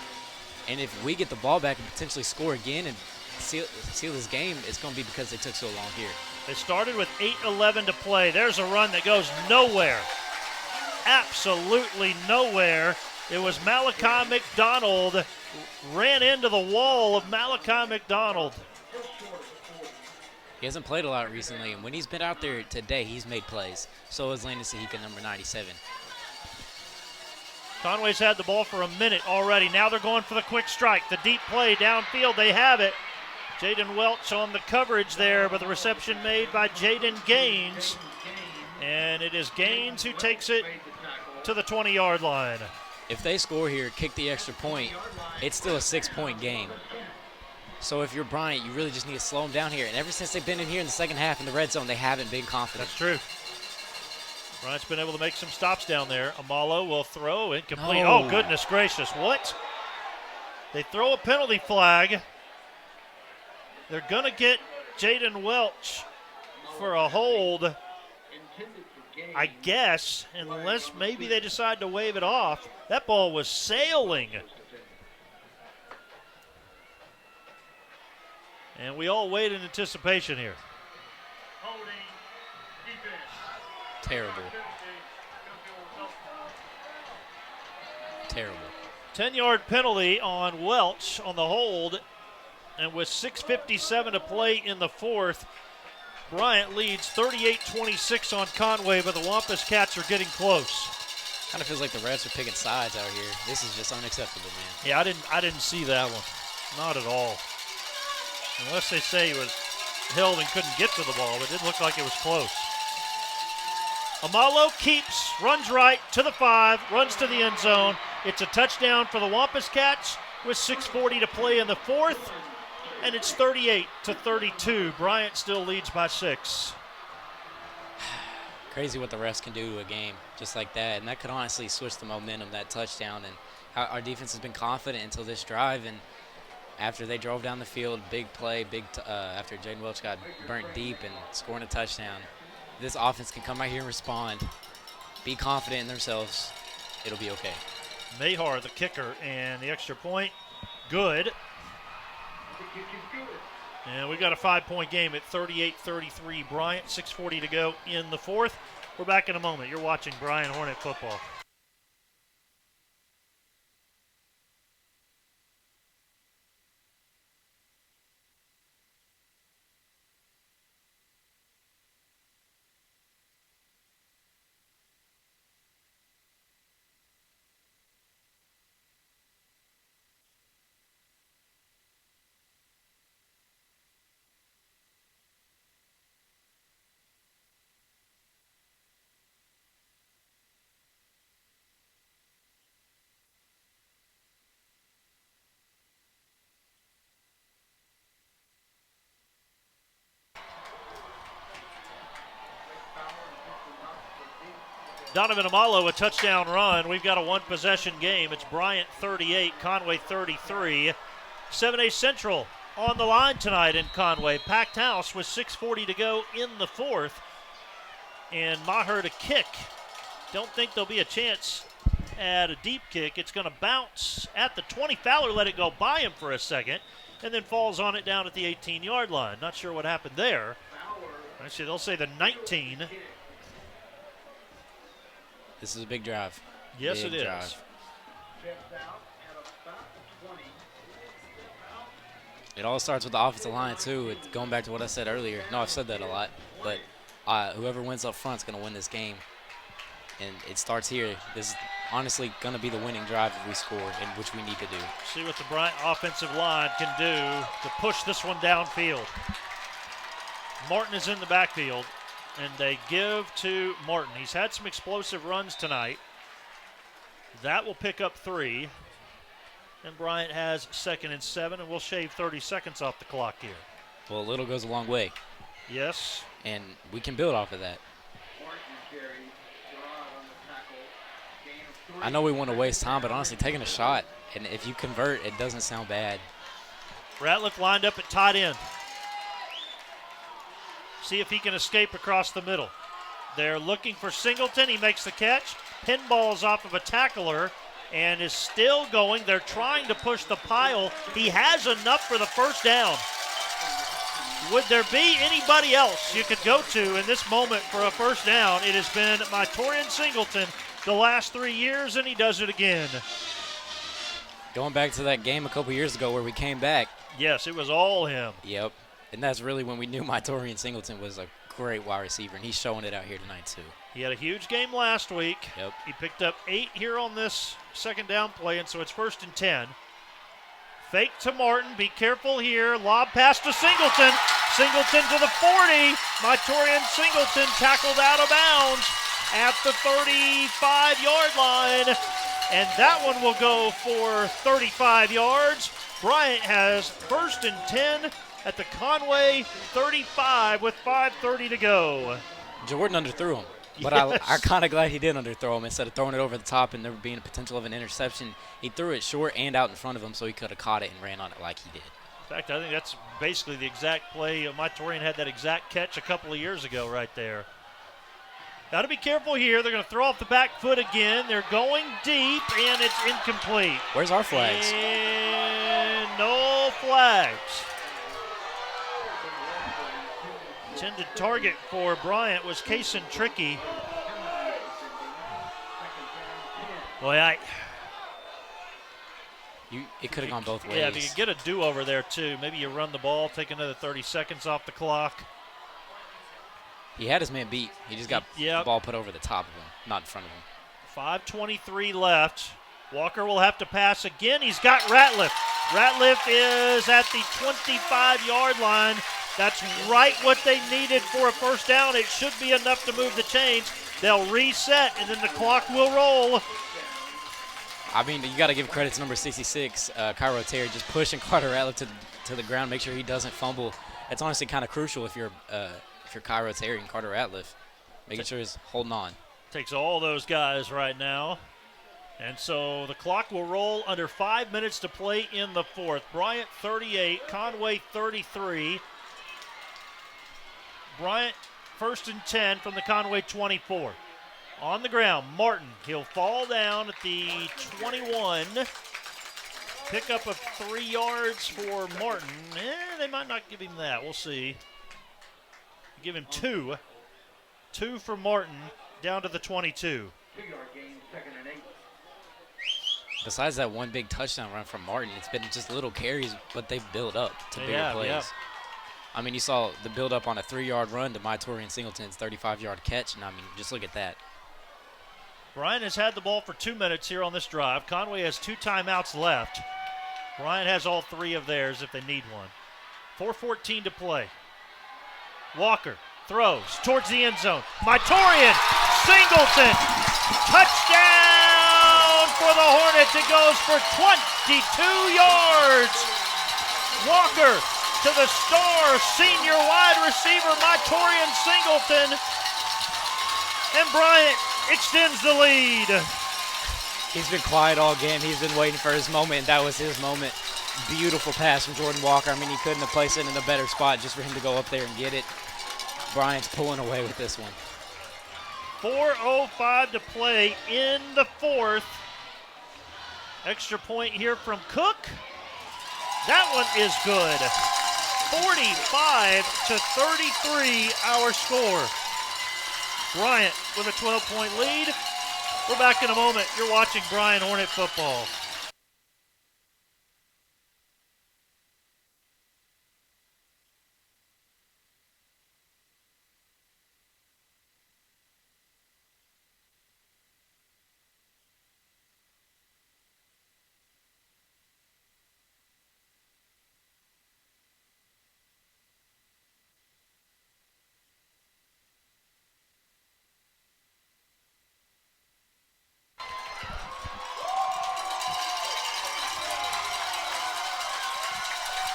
S2: And if we get the ball back and potentially score again and seal this game, it's going to be because they took so long here.
S1: They started with 8:11 to play. There's a run that goes nowhere. Absolutely nowhere. It was Malachi McDonald. Ran into the wall of Malachi McDonald.
S2: He hasn't played a lot recently, and when he's been out there today, he's made plays. So is Landon Sahika, number 97.
S1: Conway's had the ball for a minute already. Now they're going for the quick strike. The deep play downfield, they have it. Jaden Welch on the coverage there, but the reception made by Jaden Gaines. And it is Gaines who takes it to the 20-yard line.
S2: If they score here, kick the extra point, it's still a 6-point game. So if you're Bryant, you really just need to slow them down here. And ever since they've been in here in the second half in the red zone, they haven't been confident.
S1: That's true. Bryant's been able to make some stops down there. Amalo will throw, incomplete. Oh, goodness gracious, what? They throw a penalty flag. They're going to get Jaden Welch for a hold, I guess, unless maybe they decide to wave it off. That ball was sailing. And we all wait in anticipation here.
S2: Terrible. Terrible.
S1: 10-yard penalty on Welch on the hold. And with 6:57 to play in the fourth, Bryant leads 38-26 on Conway, but the Wampus Cats are getting close.
S2: Kind of feels like the refs are picking sides out here. This is just unacceptable, man.
S1: Yeah, I didn't see that one. Not at all. Unless they say he was held and couldn't get to the ball, but it didn't look like it was close. Amalo keeps, runs right to the 5, runs to the end zone. It's a touchdown for the Wampus Cats with 6:40 to play in the fourth. And it's 38-32. Bryant still leads by 6.
S2: Crazy what the refs can do to a game just like that. And that could honestly switch the momentum, that touchdown. And our defense has been confident until this drive. And after they drove down the field, big play, after Jaden Welch got burnt deep and scoring a touchdown, this offense can come out here and respond, be confident in themselves. It'll be okay.
S1: Mahar, the kicker, and the extra point, good. And we've got a 5-point game at 38-33 Bryant, 6:40 to go in the fourth. We're back in a moment. You're watching Bryant Hornet football. Donovan Amalo, a touchdown run. We've got a one-possession game. It's Bryant 38, Conway 33. 7A Central on the line tonight in Conway. Packed house with 6:40 to go in the fourth. And Maher to kick. Don't think there'll be a chance at a deep kick. It's going to bounce at the 20. Fowler let it go by him for a second and then falls on it down at the 18-yard line. Not sure what happened there. Actually, they'll say the 19.
S2: This is a big drive.
S1: Yes,
S2: big
S1: it is.
S2: Drive. It all starts with the offensive line, too. It's going back to what I said earlier. No, I've said that a lot. But whoever wins up front is going to win this game. And it starts here. This is honestly going to be the winning drive if we score, and which we need to do.
S1: See what the Bryant offensive line can do to push this one downfield. Martin is in the backfield. And they give to Martin. He's had some explosive runs tonight. That will pick up 3. And Bryant has 2nd and 7, and we'll shave 30 seconds off the clock here.
S2: Well, a little goes a long way.
S1: Yes.
S2: And we can build off of that. I know we want to waste time, but honestly, taking a shot, and if you convert, it doesn't sound bad.
S1: Ratliff lined up at tight end. See if he can escape across the middle. They're looking for Singleton. He makes the catch. Pinballs off of a tackler and is still going. They're trying to push the pile. He has enough for the first down. would there be anybody else you could go to in this moment for a first down? It has been Torian Singleton the last 3 years, and he does it again.
S2: Going back to that game a couple years ago where we came back.
S1: Yes, it was all him.
S2: Yep. And that's really when we knew Torian Singleton was a great wide receiver, and he's showing it out here tonight too.
S1: He had a huge game last week.
S2: Yep.
S1: He picked up 8 here on this second down play, and so it's 1st and 10. Fake to Martin. Be careful here. Lob pass to Singleton. Singleton to the 40. Torian Singleton tackled out of bounds at the 35-yard line. And that one will go for 35 yards. Bryant has 1st and 10 at the Conway 35 with 5:30 to go.
S2: Jordan underthrew him. But
S1: yes.
S2: I'm kind of glad he did underthrow him instead of throwing it over the top and there being a potential of an interception. He threw it short and out in front of him so he could have caught it and ran on it like he did.
S1: In fact, I think that's basically the exact play. Torian had that exact catch a couple of years ago right there. Got to be careful here. They're going to throw off the back foot again. They're going deep, and it's incomplete.
S2: Where's our flags?
S1: And no flags. Intended target for Bryant was Kaysen Tricky. Boy,
S2: it could have gone both ways.
S1: Yeah, if you could get a do-over there, too. Maybe you run the ball, take another 30 seconds off the clock.
S2: He had his man beat. He just got the ball put over the top of him, not in front of him.
S1: 5:23 left. Walker will have to pass again. He's got Ratliff. Ratliff is at the 25-yard line. That's right what they needed for a first down. It should be enough to move the chains. They'll reset, and then the clock will roll.
S2: I mean, you got to give credit to number 66, Cairo Terry, just pushing Carter Ratliff to the ground, make sure he doesn't fumble. It's honestly kind of crucial if you're Cairo Terry and Carter Ratliff, making sure he's holding on.
S1: Takes all those guys right now. And so the clock will roll under 5 minutes to play in the fourth. Bryant 38, Conway 33. Bryant 1st and 10 from the Conway 24. On the ground, Martin. He'll fall down at the 21. Pick up of 3 yards for Martin. They might not give him that. We'll see. Give him 2. 2 for Martin down to the 22.
S2: Besides that one big touchdown run from Martin, it's been just little carries, but they've built up to bigger plays.
S1: Yeah.
S2: I mean, you saw the build up on a 3-yard run to Torian Singleton's 35-yard catch, and I mean, just look at that.
S1: Bryant has had the ball for 2 minutes here on this drive. Conway has 2 timeouts left. Bryant has all 3 of theirs if they need one. 4:14 to play. Walker throws towards the end zone. Torian Singleton, touchdown for the Hornets. It goes for 22 yards. Walker to the star senior wide receiver, Torian Singleton, and Bryant extends the lead.
S2: He's been quiet all game. He's been waiting for his moment, and that was his moment. Beautiful pass from Jordan Walker. I mean, he couldn't have placed it in a better spot just for him to go up there and get it. Bryant's pulling away with this one.
S1: 4:05 to play in the fourth. Extra point here from Cook. That one is good. 45-33 our score. Bryant with a 12-point lead. We're back in a moment. You're watching Bryant Hornet football.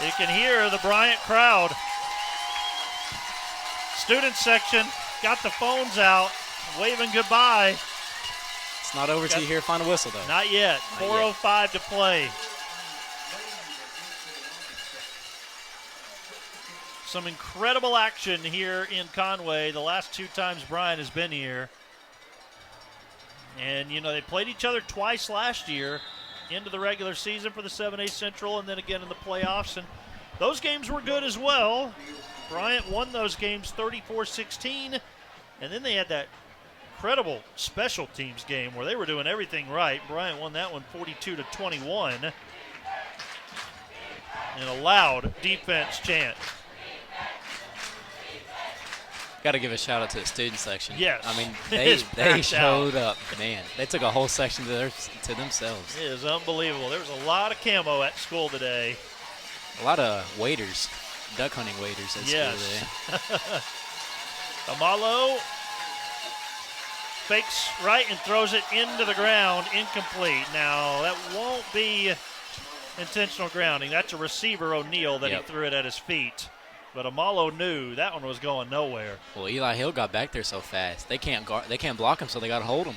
S1: You can hear the Bryant crowd. Student section got the phones out, waving goodbye.
S2: It's not over till you hear final whistle, though.
S1: Not yet. 4:05 to play. Some incredible action here in Conway the last 2 times Bryant has been here. And, you know, they played each other twice last year into the regular season for the 7A Central and then again in the playoffs. And those games were good as well. Bryant won those games 34-16, and then they had that incredible special teams game where they were doing everything right. Bryant won that one 42-21 in a loud defense chant.
S2: Got to give a shout out to the student section.
S1: Yes.
S2: I mean, they showed up, man. They took a whole section to themselves.
S1: It is unbelievable. There was a lot of camo at school today.
S2: A lot of waiters, duck hunting waiters at school today.
S1: Amalo fakes right and throws it into the ground, incomplete. Now, that won't be intentional grounding. That's a receiver, O'Neal, that he threw it at his feet. But Amalo knew that one was going nowhere.
S2: Well, Eli Hill got back there so fast. They can't block him, so they got to hold him.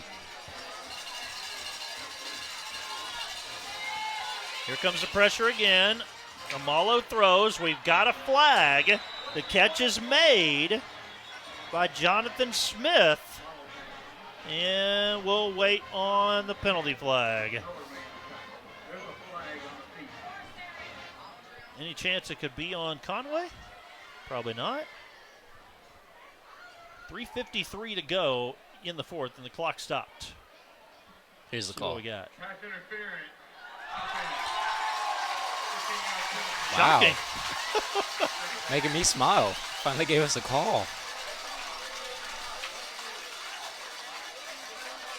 S1: Here comes the pressure again. Amalo throws. We've got a flag. The catch is made by Jonathan Smith. And we'll wait on the penalty flag. Any chance it could be on Conway? Probably not. 3:53 to go in the fourth, and the clock stopped.
S2: Here's the call.
S1: What we got.
S2: Wow.
S1: Shocking.
S2: Making me smile. Finally gave us a call.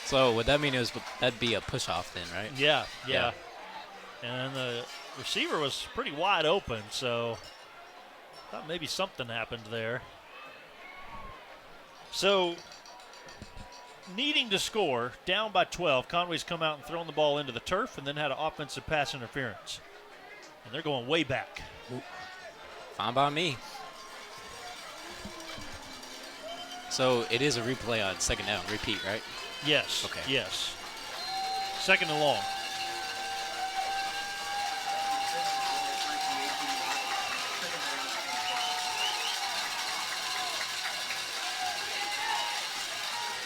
S2: So would that mean that'd be a push-off then, right?
S1: Yeah. And the receiver was pretty wide open, so thought maybe something happened there. So, needing to score, down by 12, Conway's come out and thrown the ball into the turf and then had an offensive pass interference. And they're going way back.
S2: Fine by me. So, it is a replay on second down, repeat, right?
S1: Yes.
S2: Okay.
S1: Yes. Second and long.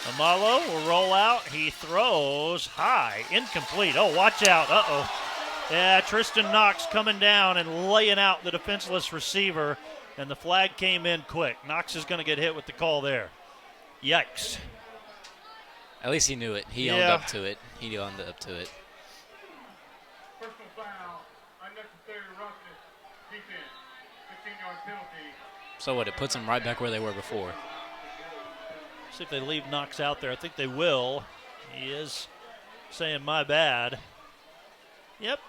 S1: Amalo will roll out. He throws high. Incomplete. Oh, watch out. Uh-oh. Yeah, Tristan Knox coming down and laying out the defenseless receiver, and the flag came in quick. Knox is going to get hit with the call there. Yikes.
S2: At least he knew it. He owned up to it. He owned up to it.
S3: Personal foul, unnecessary roughness, defense, 15-yard penalty.
S2: So what? It puts them right back where they were before.
S1: See if they leave Knox out there. I think they will. He is saying my bad. Yep.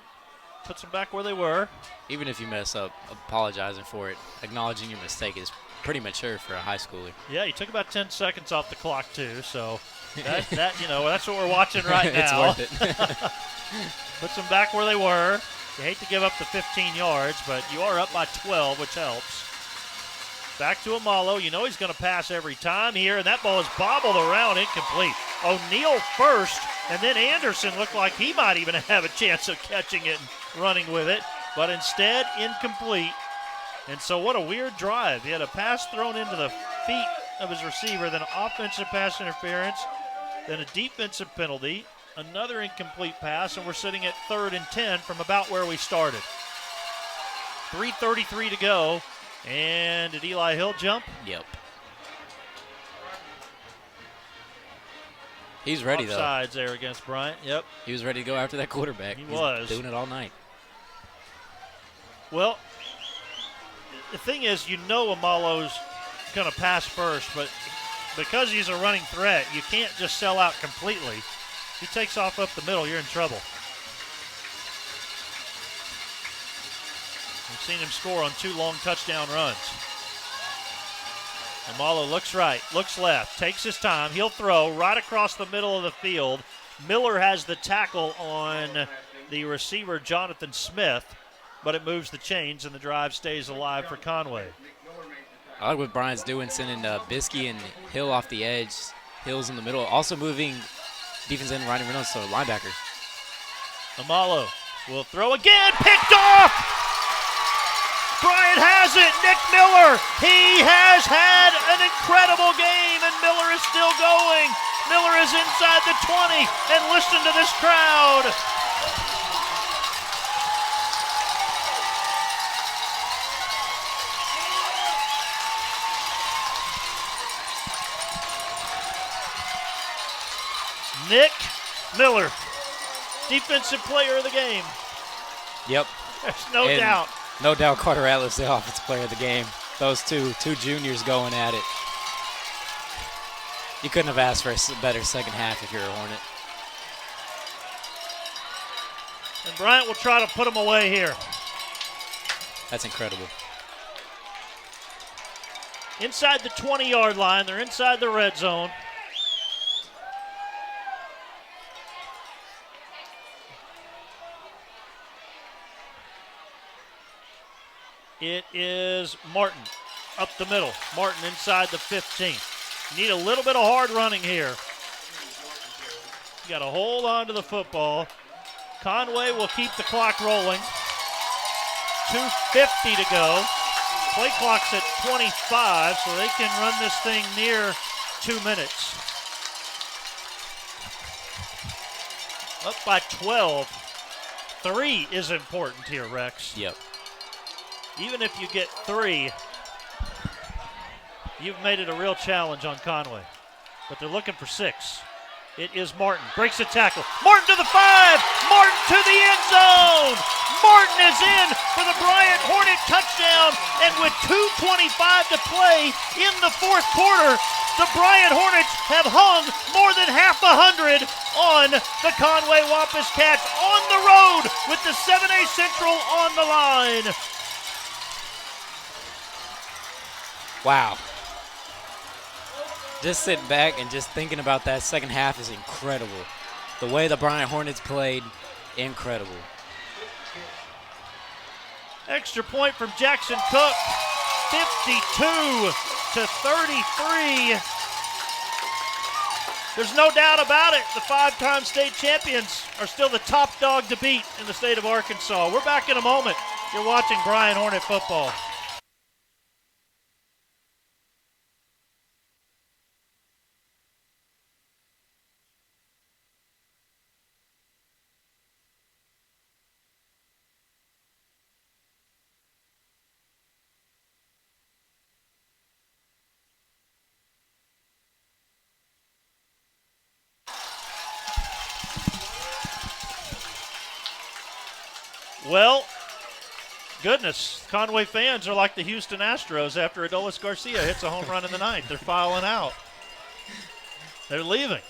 S1: Puts them back where they were.
S2: Even if you mess up, apologizing for it, acknowledging your mistake is pretty mature for a high schooler.
S1: Yeah, he took about 10 seconds off the clock too, so that's what we're watching right now.
S2: It's worth it.
S1: Puts them back where they were. You hate to give up the 15 yards, but you are up by 12, which helps. Back to Amalo. You know he's going to pass every time here, and that ball is bobbled around, incomplete. O'Neal first, and then Anderson looked like he might even have a chance of catching it and running with it, but instead incomplete. And so what a weird drive. He had a pass thrown into the feet of his receiver, then an offensive pass interference, then a defensive penalty, another incomplete pass, and we're sitting at 3rd and 10 from about where we started. 3:33 to go. And did Eli Hill jump?
S2: Yep. He's ready, though.
S1: Offsides there against Bryant. Yep.
S2: He was ready to go after that quarterback.
S1: He
S2: He's
S1: was.
S2: doing it all night.
S1: Well, the thing is, you know Amalo's going to pass first, but because he's a running threat, you can't just sell out completely. If he takes off up the middle, you're in trouble. We've seen him score on 2 long touchdown runs. Amalo looks right, looks left, takes his time. He'll throw right across the middle of the field. Miller has the tackle on the receiver, Jonathan Smith, but it moves the chains and the drive stays alive for Conway.
S2: I like what Bryant's doing, sending Biskey and Hill off the edge. Hill's in the middle, also moving defense end right and so linebacker.
S1: Amalo will throw again, picked off! Bryant has it. Nick Miller. He has had an incredible game, and Miller is still going. Miller is inside the 20, and listen to this crowd. Nick Miller, defensive player of the game.
S2: Yep.
S1: There's no doubt.
S2: No doubt Carter Ratliff's the offensive player of the game. Those two juniors going at it. You couldn't have asked for a better second half if you're a Hornet.
S1: And Bryant will try to put him away here.
S2: That's incredible.
S1: Inside the 20-yard line. They're inside the red zone. It is Martin up the middle. Martin inside the 15. Need a little bit of hard running here. You got to hold on to the football. Conway will keep the clock rolling. 2:50 to go. Play clock's at 25, so they can run this thing near 2 minutes. Up by 12. 3 is important here, Rex.
S2: Yep.
S1: Even if you get 3, you've made it a real challenge on Conway. But they're looking for 6. It is Martin. Breaks the tackle. Martin to the 5. Martin to the end zone. Martin is in for the Bryant Hornet touchdown. And with 2:25 to play in the fourth quarter, the Bryant Hornets have hung more than half 100 on the Conway Wampus Cats on the road with the 7A Central on the line.
S2: Wow. Just sitting back and just thinking about that second half is incredible. The way the Bryant Hornets played, incredible.
S1: Extra point from Jackson Cook, 52-33. There's no doubt about it. The 5-time state champions are still the top dog to beat in the state of Arkansas. We're back in a moment. You're watching Bryant Hornet football. Well, goodness, Conway fans are like the Houston Astros after Adolis Garcia hits a home run in the ninth. They're filing out. They're leaving.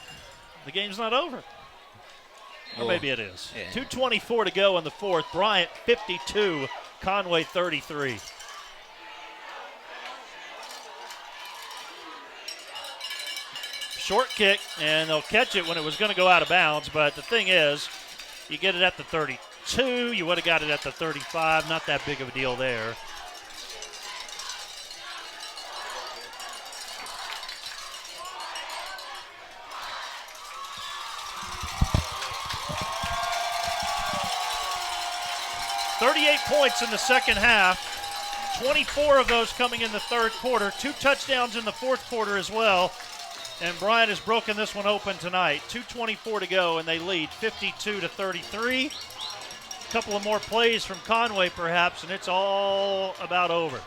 S1: The game's not over. Or maybe it is. Yeah. 2:24 to go in the fourth. Bryant 52, Conway 33. Short kick, and they'll catch it when it was going to go out of bounds, but the thing is, you get it at the 32. You would have got it at the 35. Not that big of a deal there. $38 points in the second half. 24 of those coming in the third quarter. 2 touchdowns in the fourth quarter as well. And Bryant has broken this one open tonight. 2:24 to go, and they lead 52-33. A couple of more plays from Conway, perhaps, and it's all about over.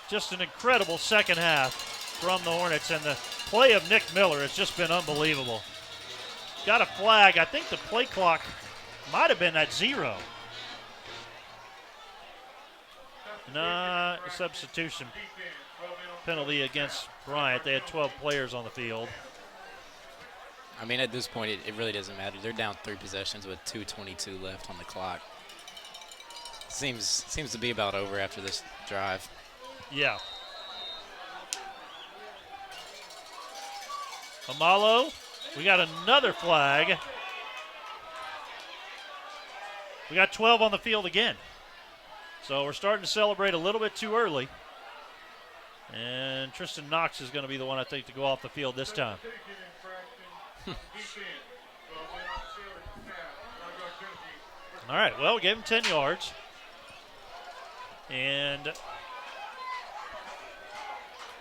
S1: Just an incredible second half from the Hornets, and the play of Nick Miller has just been unbelievable. Got a flag. I think the play clock might have been at 0. Nah, substitution penalty against Bryant. They had 12 players on the field.
S2: I mean, at this point, it really doesn't matter. They're down 3 possessions with 2:22 left on the clock. Seems to be about over after this drive.
S1: Yeah. Amalo, we got another flag. We got 12 on the field again. So we're starting to celebrate a little bit too early. And Tristan Knox is going to be the one, I think, to go off the field this time. All right, well, we gave him 10 yards. And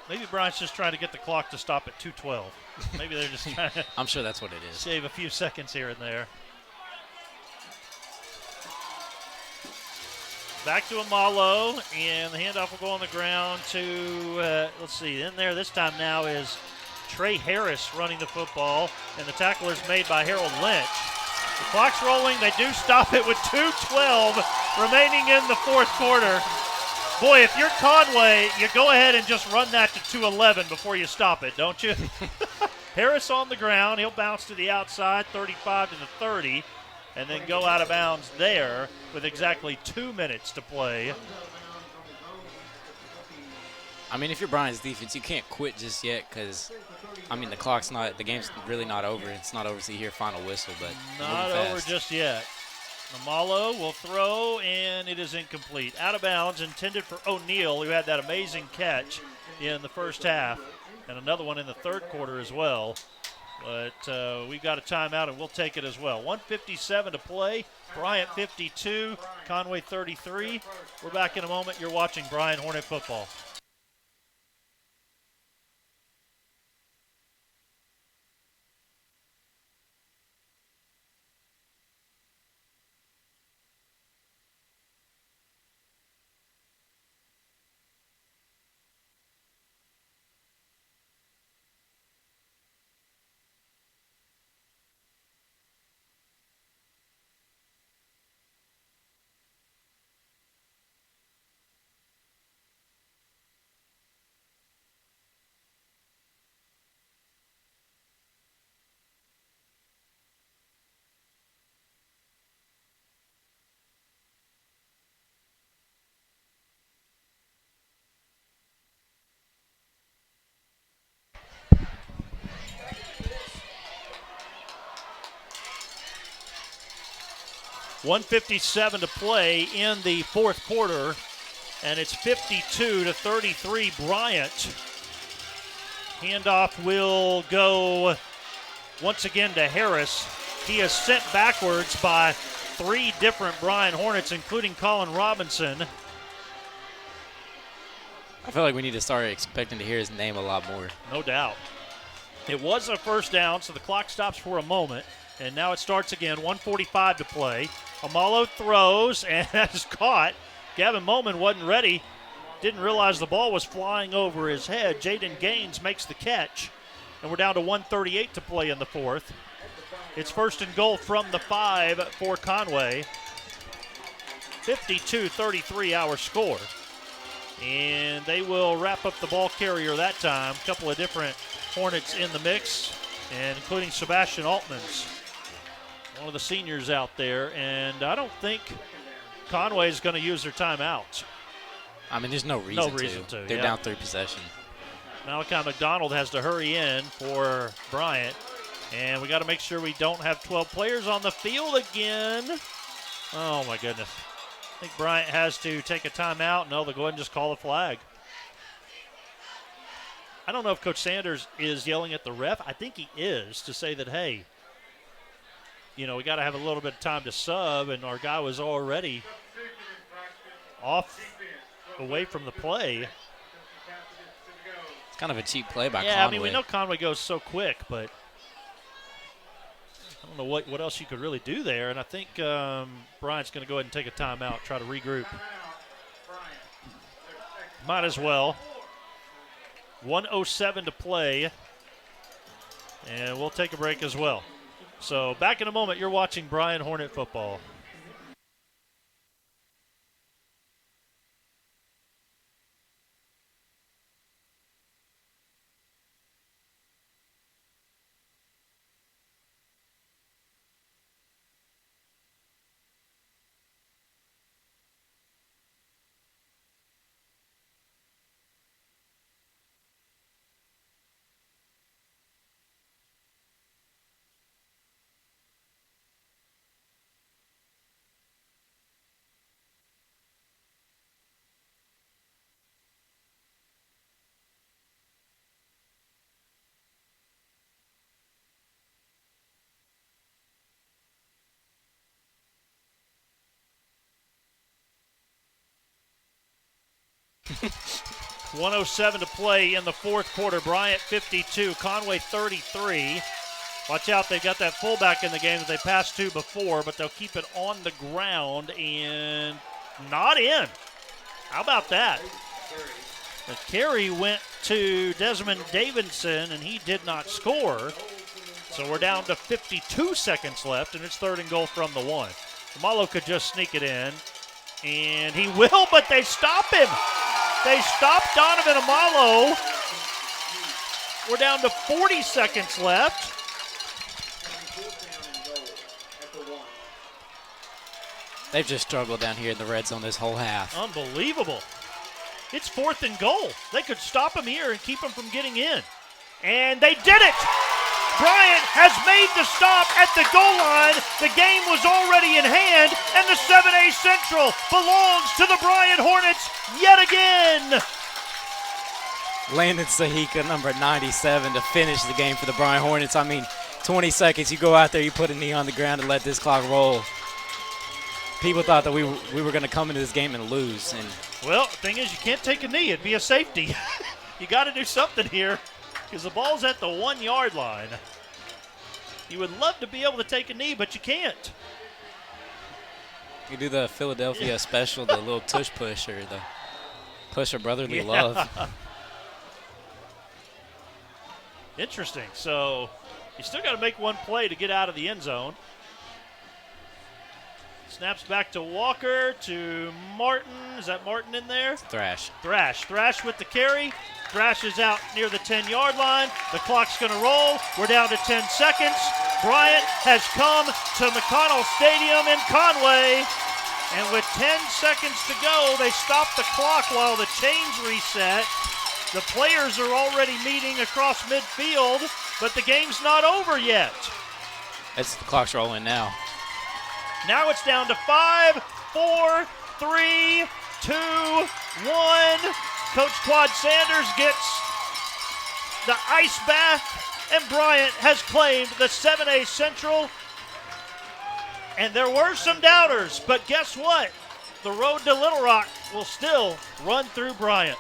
S1: maybe Bryant's just trying to get the clock to stop at 2:12. Maybe they're just trying to
S2: I'm sure that's what it is.
S1: Save a few seconds here and there. Back to Amalo, and the handoff will go on the ground to, let's see, in there this time now is Trey Harris running the football, and the tackle is made by Harold Lynch. The clock's rolling. They do stop it with 2:12 remaining in the fourth quarter. Boy, if you're Conway, you go ahead and just run that to 2:11 before you stop it, don't you? Harris on the ground. He'll bounce to the outside, 35 to the 30, and then go out of bounds there with exactly 2 minutes to play.
S2: I mean, if you're Bryant's defense, you can't quit just yet because, I mean, the game's really not over. It's not over till you hear final whistle, but
S1: not over just yet. Namalo will throw, and it is incomplete. Out of bounds, intended for O'Neal, who had that amazing catch in the first half, and another one in the third quarter as well. But we've got a timeout, and we'll take it as well. 1:57 to play. Bryant 52, Conway 33. We're back in a moment. You're watching Bryant Hornet football. .157 to play in the fourth quarter, and it's 52 to 33 Bryant. Handoff will go once again to Harris. He is sent backwards by 3 different Bryant Hornets, including Colin Robinson.
S2: I feel like we need to start expecting to hear his name a lot more.
S1: No doubt. It was a first down, so the clock stops for a moment, and now it starts again. 1:45 to play. Amalo throws, and that is caught. Gavin Moman wasn't ready. Didn't realize the ball was flying over his head. Jaden Gaines makes the catch, and we're down to 1:38 to play in the fourth. It's first and goal from the 5 for Conway. 52-33 our score. And they will wrap up the ball carrier that time. A couple of different Hornets in the mix, and including Sebastian Altmans, one of the seniors out there. And I don't think Conway is going to use their timeouts.
S2: I mean, there's no reason to. They're down 3 possession.
S1: Malachi McDonald has to hurry in for Bryant. And we got to make sure we don't have 12 players on the field again. Oh, my goodness. I think Bryant has to take a timeout. No, they'll go ahead and just call the flag. I don't know if Coach Sanders is yelling at the ref. I think he is, to say that, hey, you know, we got to have a little bit of time to sub, and our guy was already off away from the play.
S2: It's kind of a cheap play by Conway.
S1: Yeah, I mean, we know Conway goes so quick, but I don't know what else you could really do there. And I think Bryant's going to go ahead and take a timeout, try to regroup. Might as well. 1:07 to play, and we'll take a break as well. So back in a moment. You're watching Bryant Hornet football. .107 to play in the fourth quarter. Bryant 52, Conway 33. Watch out, they've got that fullback in the game that they passed to before, but they'll keep it on the ground and not in. How about that? The carry went to Desmond Davidson, and he did not score. So we're down to 52 seconds left, and it's 3rd and goal from the 1. Malo could just sneak it in, and he will, but they stop him. They stop Donovan Amalo. We're down to 40 seconds left.
S2: They've just struggled down here in the red zone this whole half.
S1: Unbelievable. It's 4th and goal. They could stop him here and keep him from getting in. And they did it! Bryant has made the stop at the goal line. The game was already in hand, and the 7A Central belongs to the Bryant Hornets yet again.
S2: Landon Sahika, number 97, to finish the game for the Bryant Hornets. I mean, 20 seconds, you go out there, you put a knee on the ground and let this clock roll. People thought that we were going to come into this game and lose. And
S1: well, the thing is, you can't take a knee. It'd be a safety. You got to do something here because the ball's at the 1-yard line. You would love to be able to take a knee, but you can't.
S2: You do the Philadelphia special, the little tush push or the push of brotherly love.
S1: Interesting. So you still got to make one play to get out of the end zone. Snaps back to Walker, to Martin. Is that Martin in there?
S2: Thrash.
S1: Thrash with the carry. Thrash is out near the 10-yard line. The clock's going to roll. We're down to 10 seconds. Bryant has come to McConnell Stadium in Conway. And with 10 seconds to go, they stop the clock while the chains reset. The players are already meeting across midfield, but the game's not over yet.
S2: The clock's rolling now.
S1: Now it's down to 5, 4, 3, 2, 1. Coach Quad Sanders gets the ice bath, and Bryant has claimed the 7A Central. And there were some doubters, but guess what? The road to Little Rock will still run through Bryant.